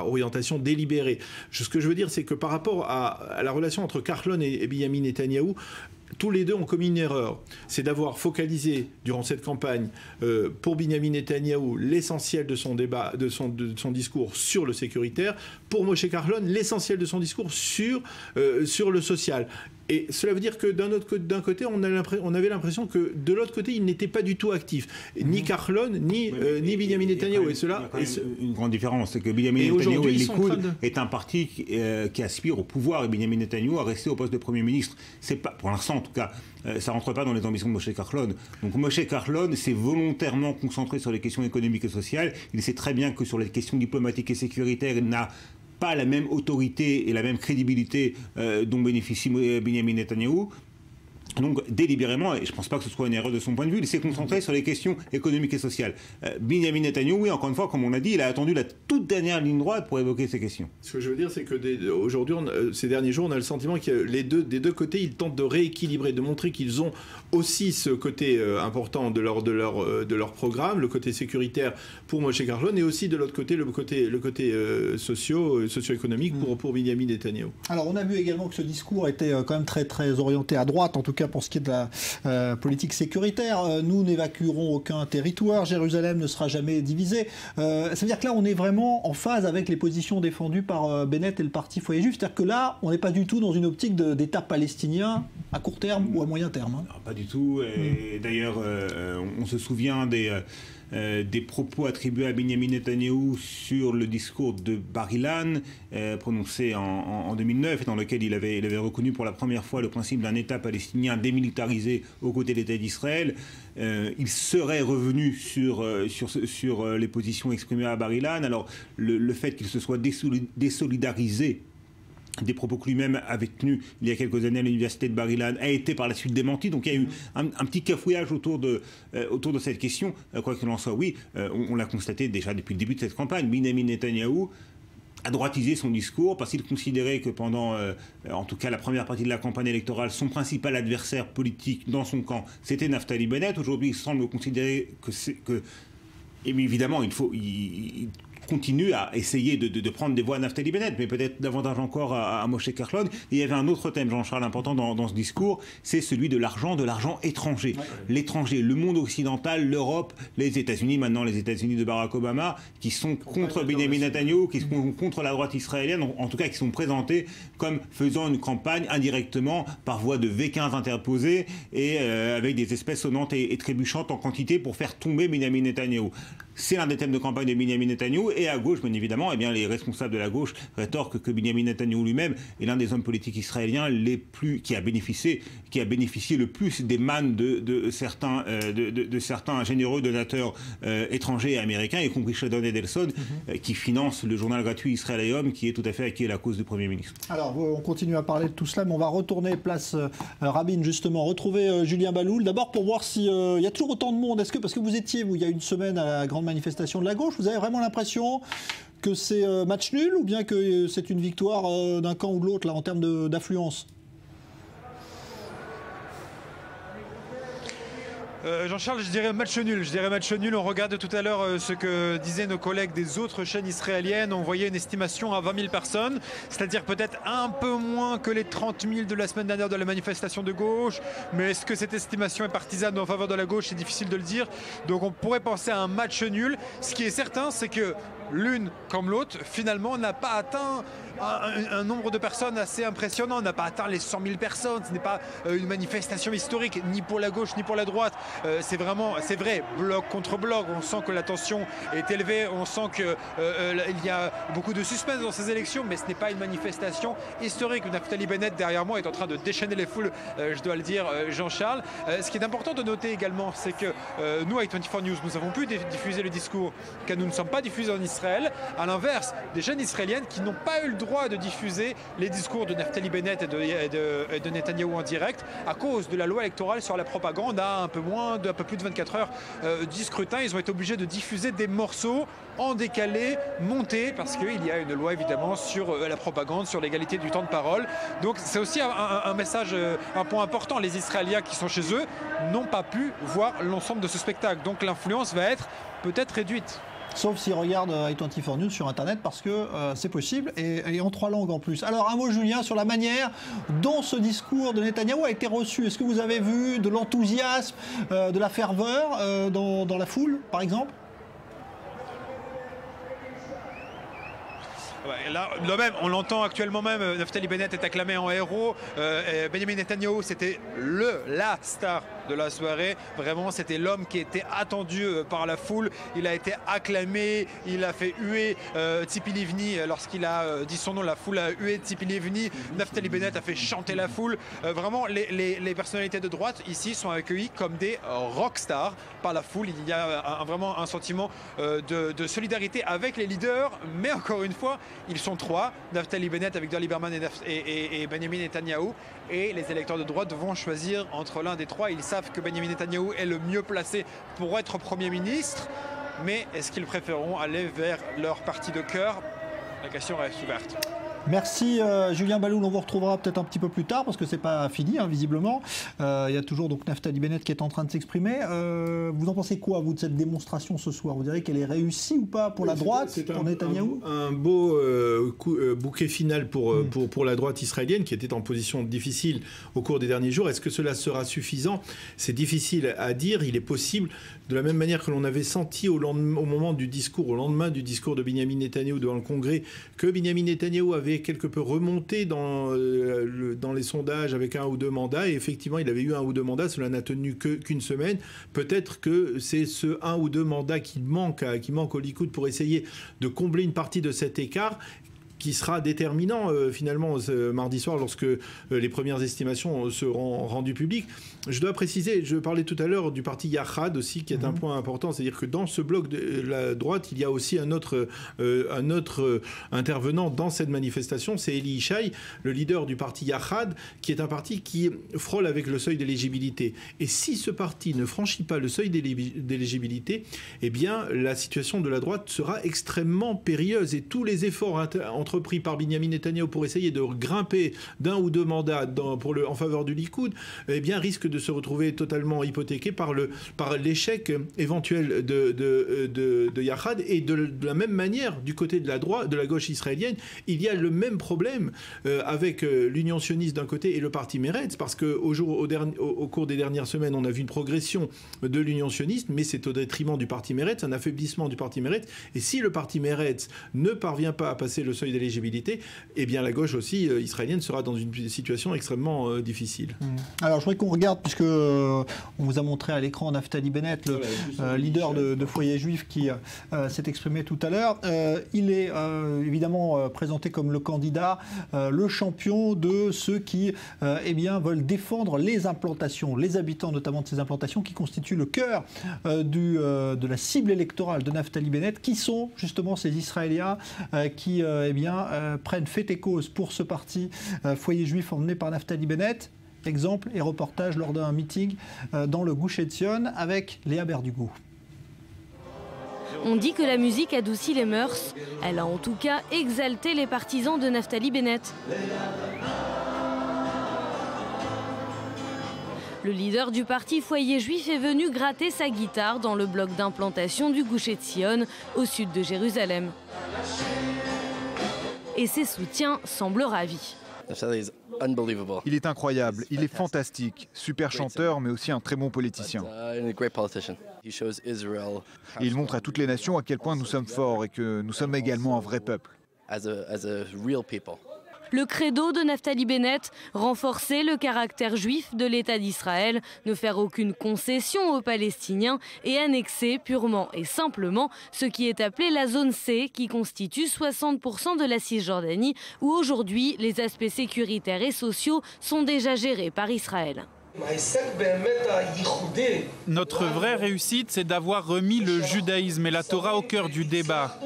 orientation délibérée. Ce que je veux dire, c'est que par rapport à la relation entre Kahlon et Benyamin Netanyahou, tous les deux ont commis une erreur. C'est d'avoir focalisé durant cette campagne pour Benyamin Netanyahou l'essentiel de son débat, de son discours sur le sécuritaire. Pour Moshe Kahlon, l'essentiel de son discours sur le social. Et cela veut dire que d'un côté, on avait l'impression que de l'autre côté, il n'était pas du tout actif. Ni Kahlon, ni Benyamin Netanyahou. Il y a une grande différence, c'est que Benyamin Netanyahou et Likoud est un parti qui aspire au pouvoir et Benyamin Netanyahou a resté au poste de Premier ministre. C'est pas, pour l'instant en tout cas, ça ne rentre pas dans les ambitions de Moshe Kahlon. Donc Moshe Kahlon s'est volontairement concentré sur les questions économiques et sociales. Il sait très bien que sur les questions diplomatiques et sécuritaires, il n'a pas la même autorité et la même crédibilité dont bénéficie Benyamin Netanyahou. Donc, délibérément, et je ne pense pas que ce soit une erreur de son point de vue, il s'est concentré sur les questions économiques et sociales. Benyamin Netanyahou, oui, encore une fois, comme on l'a dit, il a attendu la toute dernière ligne droite pour évoquer ces questions. Ce que je veux dire, c'est que aujourd'hui, ces derniers jours, on a le sentiment que des deux côtés, ils tentent de rééquilibrer, de montrer qu'ils ont aussi ce côté important de leur programme, le côté sécuritaire pour Moshe Kahlon, et aussi de l'autre côté, le côté socio-économique pour Benyamin Netanyahou. Alors, on a vu également que ce discours était quand même très, très orienté à droite, en tout cas pour ce qui est de la politique sécuritaire. Nous n'évacuerons aucun territoire, Jérusalem ne sera jamais divisée. Ça veut dire que là, on est vraiment en phase avec les positions défendues par Bennett et le parti Foyer Juif. C'est-à-dire que là, on n'est pas du tout dans une optique d'État palestinien à court terme ou à moyen terme. Hein. Non, pas du tout. Et d'ailleurs, on se souvient des propos attribués à Benyamin Netanyahou sur le discours de Bar-Ilan, prononcé en 2009, et dans lequel il avait reconnu pour la première fois le principe d'un État palestinien démilitarisé aux côtés de l'État d'Israël. Il serait revenu sur les positions exprimées à Bar-Ilan. Alors, le fait qu'il se soit désolidarisé des propos que lui-même avait tenus il y a quelques années à l'université de Bar-Ilan a été par la suite démenti. Donc il y a eu un petit cafouillage autour de cette question. Quoi qu'il en soit, oui, on l'a constaté déjà depuis le début de cette campagne. Benyamin Netanyahou a droitisé son discours parce qu'il considérait que pendant, en tout cas la première partie de la campagne électorale, son principal adversaire politique dans son camp, c'était Naftali Bennett. Aujourd'hui, il semble considérer que et évidemment, il continue à essayer de prendre des voix à Naftali Bennett, mais peut-être davantage encore à Moshe Kahlon. Et il y avait un autre thème, Jean-Charles, important dans ce discours, c'est celui de l'argent étranger. Ouais. L'étranger, le monde occidental, l'Europe, les États-Unis, maintenant les États-Unis de Barack Obama, qui sont contre Benyamin Netanyahou, qui sont contre la droite israélienne, en tout cas qui sont présentés comme faisant une campagne indirectement par voie de V15 interposés et avec des espèces sonnantes et trébuchantes en quantité pour faire tomber Benyamin Netanyahou. C'est l'un des thèmes de campagne de Benyamin Netanyahou Et à gauche, bien évidemment, eh bien, les responsables de la gauche rétorquent que Benjamin Netanyahou lui-même est l'un des hommes politiques israéliens qui a bénéficié le plus des mannes de certains généreux donateurs étrangers et américains, y compris Sheldon Adelson, qui finance le journal gratuit Israël Hayom, qui est tout à fait acquis à la cause du Premier ministre. Alors, on continue à parler de tout cela, mais on va retourner place Rabin, justement, retrouver Julien Baloul. D'abord, pour voir s'il y a toujours autant de monde. Parce que vous étiez, il y a une semaine, à la grande manifestation de la gauche, vous avez vraiment l'impression que c'est match nul, ou bien que c'est une victoire d'un camp ou de l'autre, là, en termes d'affluence? Jean-Charles, je dirais match nul. On regarde tout à l'heure ce que disaient nos collègues des autres chaînes israéliennes. On voyait une estimation à 20 000 personnes, c'est-à-dire peut-être un peu moins que les 30 000 de la semaine dernière de la manifestation de gauche. Mais est-ce que cette estimation est partisane en faveur de la gauche? C'est difficile de le dire. Donc on pourrait penser à un match nul. Ce qui est certain, c'est que l'une comme l'autre, finalement, n'a pas atteint un nombre de personnes assez impressionnant, n'a pas atteint les 100 000 personnes. Ce n'est pas une manifestation historique, ni pour la gauche, ni pour la droite. C'est vrai, bloc contre bloc. On sent que la tension est élevée, on sent qu'il y a beaucoup de suspense dans ces élections, mais ce n'est pas une manifestation historique. Naftali Bennett, derrière moi, est en train de déchaîner les foules, je dois le dire, Jean-Charles. Ce qui est important de noter également, c'est que nous, avec 24 News, nous avons pu diffuser le discours, car nous ne sommes pas diffusés en Israël, à l'inverse des chaînes israéliennes qui n'ont pas eu le droit de diffuser les discours de Naftali Bennett et de Netanyahou en direct à cause de la loi électorale sur la propagande. À un peu plus de 24 heures du scrutin, ils ont été obligés de diffuser des morceaux en décalé, montés, parce qu'il y a une loi évidemment sur la propagande, sur l'égalité du temps de parole. Donc c'est aussi un message, un point important. Les Israéliens qui sont chez eux n'ont pas pu voir l'ensemble de ce spectacle. Donc l'influence va être peut-être réduite. Sauf s'ils regardent i24 News sur Internet, parce que c'est possible, et en 3 langues en plus. Alors un mot, Julien, sur la manière dont ce discours de Netanyahou a été reçu. Est-ce que vous avez vu de l'enthousiasme, de la ferveur dans la foule, par exemple? Là même, on l'entend actuellement même, Naftali Bennett est acclamé en héros. Benjamin Netanyahou, c'était la star de la soirée. Vraiment, c'était l'homme qui était attendu par la foule. Il a été acclamé, il a fait huer Tzipi Livni lorsqu'il a dit son nom. La foule a hué Tzipi Livni. Naftali Bennett a fait chanter la foule. Vraiment, les personnalités de droite ici sont accueillies comme des rockstars par la foule. Il y a vraiment un sentiment de solidarité avec les leaders, mais encore une fois, ils sont 3, Naftali Bennett avec Dor Lieberman et Benjamin Netanyahou, et les électeurs de droite vont choisir entre l'un des 3. Ils savent que Benjamin Netanyahou est le mieux placé pour être Premier ministre, mais est-ce qu'ils préféreront aller vers leur parti de cœur? La question reste ouverte. Merci Julien Baloul, on vous retrouvera peut-être un petit peu plus tard parce que c'est pas fini visiblement. Il y a toujours donc Naftali Bennett qui est en train de s'exprimer. Vous en pensez quoi vous de cette démonstration ce soir? Vous direz qu'elle est réussie ou pas pour la droite, pour Netanyahou? Un beau bouquet final pour la droite israélienne qui était en position difficile au cours des derniers jours. Est-ce que cela sera suffisant? C'est difficile à dire. Il est possible, de la même manière que l'on avait senti au lendemain du discours de Benjamin Netanyahou devant le Congrès, que Benjamin Netanyahou avait quelque peu remonté dans les sondages avec 1 ou 2 mandats, et effectivement il avait eu 1 ou 2 mandats, cela n'a tenu qu'une semaine. Peut-être que c'est ce 1 ou 2 mandats qui manque au Likoud pour essayer de combler une partie de cet écart, qui sera déterminant finalement ce mardi soir lorsque les premières estimations seront rendues publiques. Je dois préciser, je parlais tout à l'heure du parti Yachad aussi, qui est un point important, c'est-à-dire que dans ce bloc de la droite, il y a aussi un autre intervenant dans cette manifestation, c'est Eli Yishai, le leader du parti Yachad, qui est un parti qui frôle avec le seuil d'éligibilité. Et si ce parti ne franchit pas le seuil d'éligibilité, eh bien la situation de la droite sera extrêmement périlleuse, et tous les efforts entrepris par Benjamin Netanyahou pour essayer de grimper d'1 ou 2 mandats en faveur du Likoud, eh bien risque de se retrouver totalement hypothéqué par l'échec éventuel de Yachad. Et de la même manière, du côté de la gauche israélienne, il y a le même problème avec l'Union sioniste d'un côté et le parti Meretz, parce qu'au cours des dernières semaines, on a vu une progression de l'Union sioniste, mais c'est au détriment du parti Meretz, un affaiblissement du parti Meretz. Et si le parti Meretz ne parvient pas à passer le seuil d'éligibilité, d'éligibilité, eh bien la gauche aussi israélienne sera dans une situation extrêmement difficile. Alors je voudrais qu'on regarde, puisque on vous a montré à l'écran Naftali Bennett, le leader de Foyer Juif qui s'est exprimé tout à l'heure. Il est évidemment présenté comme le candidat, le champion de ceux qui veulent défendre les implantations, les habitants notamment de ces implantations qui constituent le cœur de la cible électorale de Naftali Bennett, qui sont justement ces Israéliens qui prennent fait et cause pour ce parti Foyer Juif emmené par Naftali Bennett. Exemple et reportage lors d'un meeting dans le Gush Etzion avec Léa Berdugo. On dit que la musique adoucit les mœurs. Elle a en tout cas exalté les partisans de Naftali Bennett. Le leader du parti Foyer Juif est venu gratter sa guitare dans le bloc d'implantation du Gush Etzion, au sud de Jérusalem. Et ses soutiens semblent ravis. Il est incroyable, il est fantastique, super chanteur mais aussi un très bon politicien. Et il montre à toutes les nations à quel point nous sommes forts et que nous sommes également un vrai peuple. Le credo de Naftali Bennett, renforcer le caractère juif de l'État d'Israël, ne faire aucune concession aux Palestiniens et annexer purement et simplement ce qui est appelé la zone C, qui constitue 60% de la Cisjordanie, où aujourd'hui les aspects sécuritaires et sociaux sont déjà gérés par Israël. Notre vraie réussite, c'est d'avoir remis le judaïsme et la Torah au cœur du débat.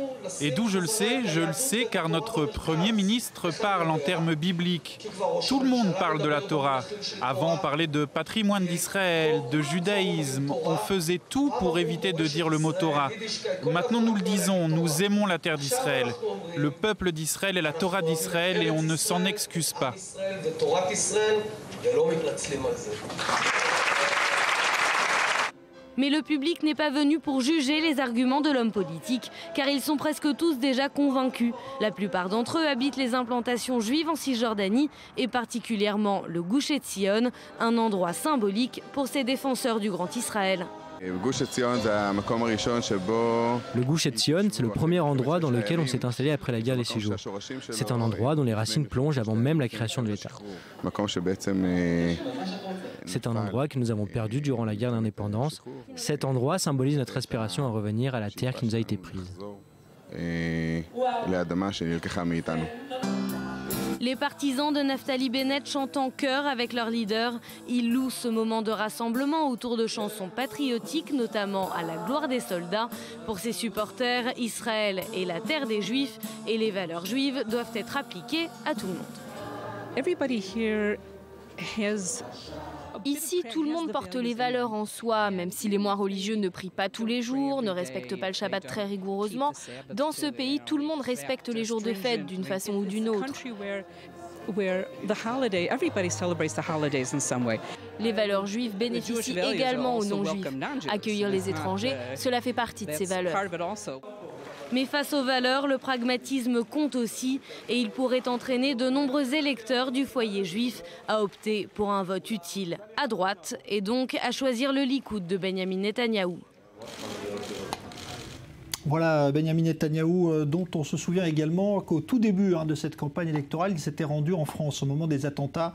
Et d'où je le sais car notre Premier ministre parle en termes bibliques. Tout le monde parle de la Torah. Avant, on parlait de patrimoine d'Israël, de judaïsme. On faisait tout pour éviter de dire le mot Torah. Maintenant, nous le disons, nous aimons la terre d'Israël, le peuple d'Israël et la Torah d'Israël, et on ne s'en excuse pas. Mais le public n'est pas venu pour juger les arguments de l'homme politique, car ils sont presque tous déjà convaincus. La plupart d'entre eux habitent les implantations juives en Cisjordanie, et particulièrement le Gush Etzion, un endroit symbolique pour ces défenseurs du Grand Israël. Le Gush Etzion, c'est le premier endroit dans lequel on s'est installé après la guerre des 6 jours. C'est un endroit dont les racines plongent avant même la création de l'État. C'est un endroit que nous avons perdu durant la guerre d'indépendance. Cet endroit symbolise notre aspiration à revenir à la terre qui nous a été prise. Les partisans de Naftali Bennett chantent en chœur avec leur leader. Ils louent ce moment de rassemblement autour de chansons patriotiques, notamment à la gloire des soldats. Pour ses supporters, Israël est la terre des Juifs et les valeurs juives doivent être appliquées à tout le monde. Ici, tout le monde porte les valeurs en soi, même si les mois religieux ne prient pas tous les jours, ne respectent pas le Shabbat très rigoureusement. Dans ce pays, tout le monde respecte les jours de fête d'une façon ou d'une autre. Les valeurs juives bénéficient également aux non-juifs. Accueillir les étrangers, cela fait partie de ces valeurs. Mais face aux valeurs, le pragmatisme compte aussi et il pourrait entraîner de nombreux électeurs du foyer juif à opter pour un vote utile à droite et donc à choisir le Likoud de Benjamin Netanyahou. Voilà Benjamin Netanyahou, dont on se souvient également qu'au tout début de cette campagne électorale, il s'était rendu en France au moment des attentats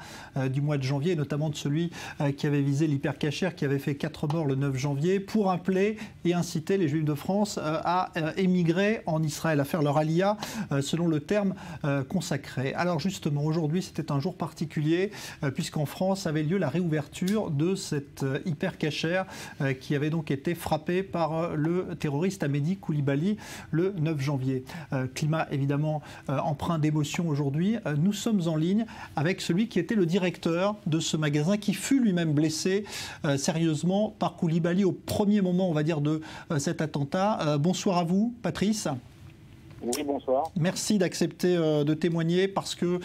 du mois de janvier, notamment de celui qui avait visé l'Hyper-Cacher, qui avait fait 4 morts le 9 janvier, pour appeler et inciter les Juifs de France à émigrer en Israël, à faire leur aliyah, selon le terme consacré. Alors justement, aujourd'hui, c'était un jour particulier, puisqu'en France avait lieu la réouverture de cette Hyper-Cacher qui avait donc été frappée par le terroriste Amédi Koulibaly le 9 janvier. Climat évidemment empreint d'émotion aujourd'hui. Nous sommes en ligne avec celui qui était le directeur de ce magasin, qui fut lui-même blessé sérieusement par Koulibaly au premier moment, on va dire, de cet attentat. Bonsoir à vous, Patrice. Oui, bonsoir. Merci d'accepter de témoigner parce que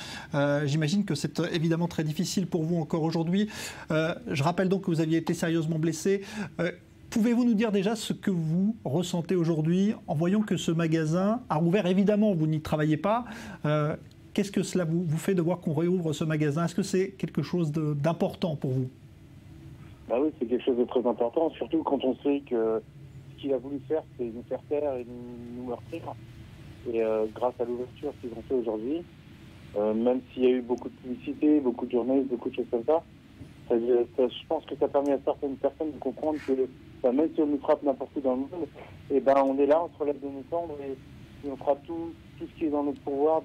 j'imagine que c'est évidemment très difficile pour vous encore aujourd'hui. Je rappelle donc que vous aviez été sérieusement blessé. Pouvez-vous nous dire déjà ce que vous ressentez aujourd'hui en voyant que ce magasin a rouvert? Évidemment, vous n'y travaillez pas. Qu'est-ce que cela vous fait de voir qu'on réouvre ce magasin? Est-ce que c'est quelque chose d'important pour vous? Bah oui, c'est quelque chose de très important, surtout quand on sait que ce qu'il a voulu faire, c'est nous faire taire et nous meurtrir. Et grâce à l'ouverture qu'ils ont fait aujourd'hui, même s'il y a eu beaucoup de publicité, beaucoup de journalistes, beaucoup de choses comme ça, je pense que ça permet à certaines personnes de comprendre que même si on nous frappe n'importe où dans le monde, et on est là, on se relève de nos cendres et on fera tout ce qui est dans notre pouvoir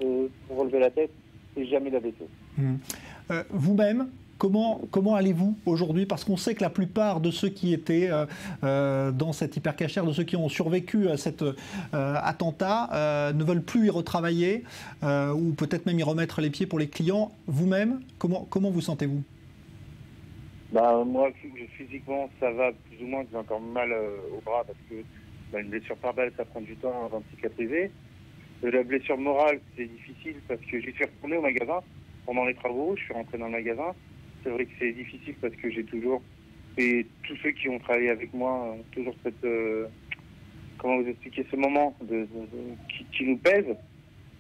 pour relever la tête et jamais la baisser. Vous-même, comment allez-vous aujourd'hui? Parce qu'on sait que la plupart de ceux qui étaient dans cette hypercachère, de ceux qui ont survécu à cet attentat, ne veulent plus y retravailler ou peut-être même y remettre les pieds pour les clients. Vous-même, comment vous sentez-vous? Moi, physiquement, ça va plus ou moins. J'ai encore mal au bras parce que une blessure par balle, ça prend du temps avant de cicatriser. La blessure morale, c'est difficile parce que j'y suis retourné au magasin pendant les travaux. Je suis rentré dans le magasin. C'est vrai que c'est difficile parce que j'ai toujours, et tous ceux qui ont travaillé avec moi, toujours cette, comment vous expliquer, ce moment qui nous pèse.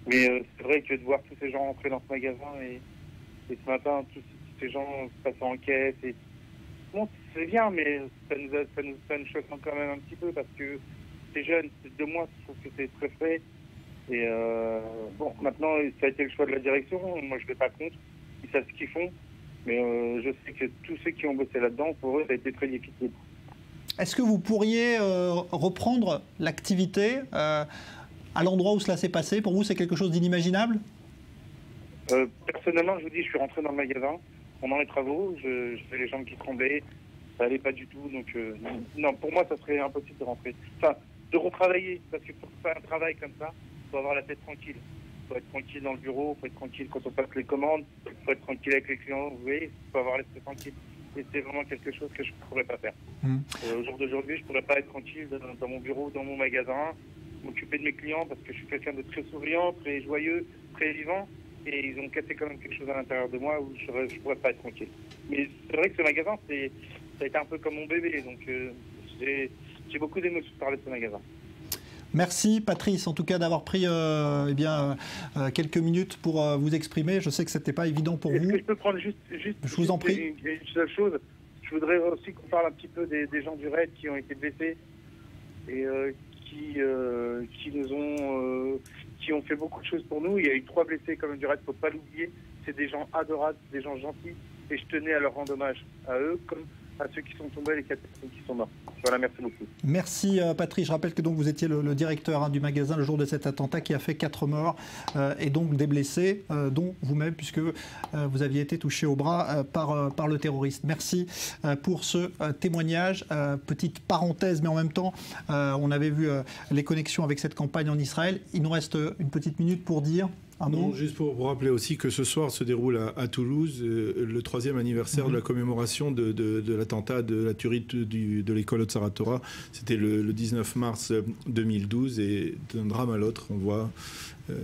Mais c'est vrai que de voir tous ces gens rentrer dans ce magasin et ce matin, tous ces gens passant en caisse, et bon, c'est bien, mais ça nous choque quand même un petit peu parce que c'est jeune, c'est 2 mois, je trouve que c'est très frais. Et maintenant, ça a été le choix de la direction. Moi, je ne vais pas contre. Ils savent ce qu'ils font. Mais je sais que tous ceux qui ont bossé là-dedans, pour eux, ça a été très difficile. Est-ce que vous pourriez reprendre l'activité à l'endroit où cela s'est passé? Pour vous, c'est quelque chose d'inimaginable? Personnellement, je vous dis, je suis rentré dans le magasin pendant les travaux. J'avais les jambes qui tremblaient. Ça n'allait pas du tout. Donc, non, pour moi, ça serait impossible de rentrer. Enfin, de retravailler. Parce que pour faire un travail comme ça, il faut avoir la tête tranquille. Il faut être tranquille dans le bureau, il faut être tranquille quand on passe les commandes, il faut être tranquille avec les clients, vous voyez, il faut avoir l'esprit tranquille. Et c'est vraiment quelque chose que je ne pourrais pas faire. Au jour d'aujourd'hui, je ne pourrais pas être tranquille dans mon bureau, dans mon magasin, m'occuper de mes clients parce que je suis quelqu'un de très souriant, très joyeux, très vivant. Et ils ont cassé quand même quelque chose à l'intérieur de moi où je ne pourrais pas être tranquille. Mais c'est vrai que ce magasin, ça a été un peu comme mon bébé. Donc j'ai beaucoup d'émotions de parler de ce magasin. Merci Patrice, en tout cas d'avoir pris quelques minutes pour vous exprimer. Je sais que ce n'était pas évident pour vous. Est-ce que je peux prendre juste je vous en prie. Une seule chose. Je voudrais aussi qu'on parle un petit peu des gens du RAID qui ont été blessés et qui ont fait beaucoup de choses pour nous. Il y a eu 3 blessés quand même du RAID, il ne faut pas l'oublier. C'est des gens adorables, des gens gentils. Et je tenais à leur rendre hommage, à eux comme à ceux qui sont tombés et les 4 personnes qui sont morts. Voilà, merci beaucoup. Merci Patrice. Je rappelle que donc vous étiez le directeur du magasin le jour de cet attentat qui a fait 4 morts et donc des blessés, dont vous-même, puisque vous aviez été touché au bras par le terroriste. Merci pour ce témoignage. Petite parenthèse, mais en même temps, on avait vu les connexions avec cette campagne en Israël. Il nous reste une petite minute pour dire... Non, juste pour rappeler aussi que ce soir se déroule à Toulouse le 3e anniversaire de la commémoration de l'attentat de la tuerie de l'école Otsara Torah. C'était le 19 mars 2012 et d'un drame à l'autre, on voit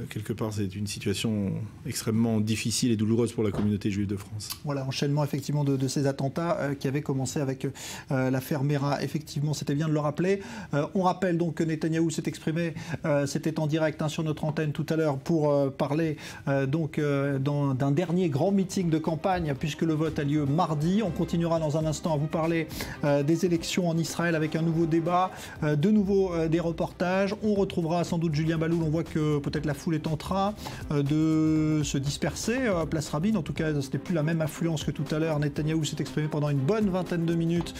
quelque part c'est une situation extrêmement difficile et douloureuse pour la communauté juive de France. Voilà, enchaînement effectivement de ces attentats qui avaient commencé avec l'affaire Mera. Effectivement, c'était bien de le rappeler. On rappelle donc que Netanyahou s'est exprimé, c'était en direct sur notre antenne tout à l'heure pour parler d'un dernier grand meeting de campagne puisque le vote a lieu mardi. On continuera dans un instant à vous parler des élections en Israël avec un nouveau débat, de nouveau des reportages. On retrouvera sans doute Julien Baloul. On voit que peut-être la foule est en train de se disperser. Place Rabin, en tout cas, ce n'est plus la même affluence que tout à l'heure. Netanyahou s'est exprimé pendant une bonne vingtaine de minutes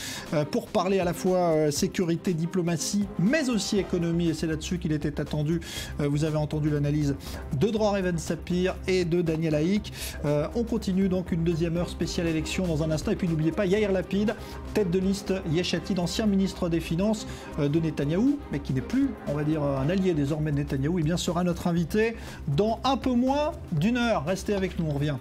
pour parler à la fois sécurité, diplomatie, mais aussi économie. Et c'est là-dessus qu'il était attendu. Vous avez entendu l'analyse de Dror Even-Sapir et de Daniel Haïk. On continue donc une deuxième heure spéciale élection dans un instant. Et puis n'oubliez pas Yair Lapid, tête de liste Yesh Atid, ancien ministre des Finances de Netanyahou, mais qui n'est plus, on va dire, un allié désormais de Netanyahou. Et bien sera notre invité dans un peu moins d'1 heure. Restez avec nous, on revient.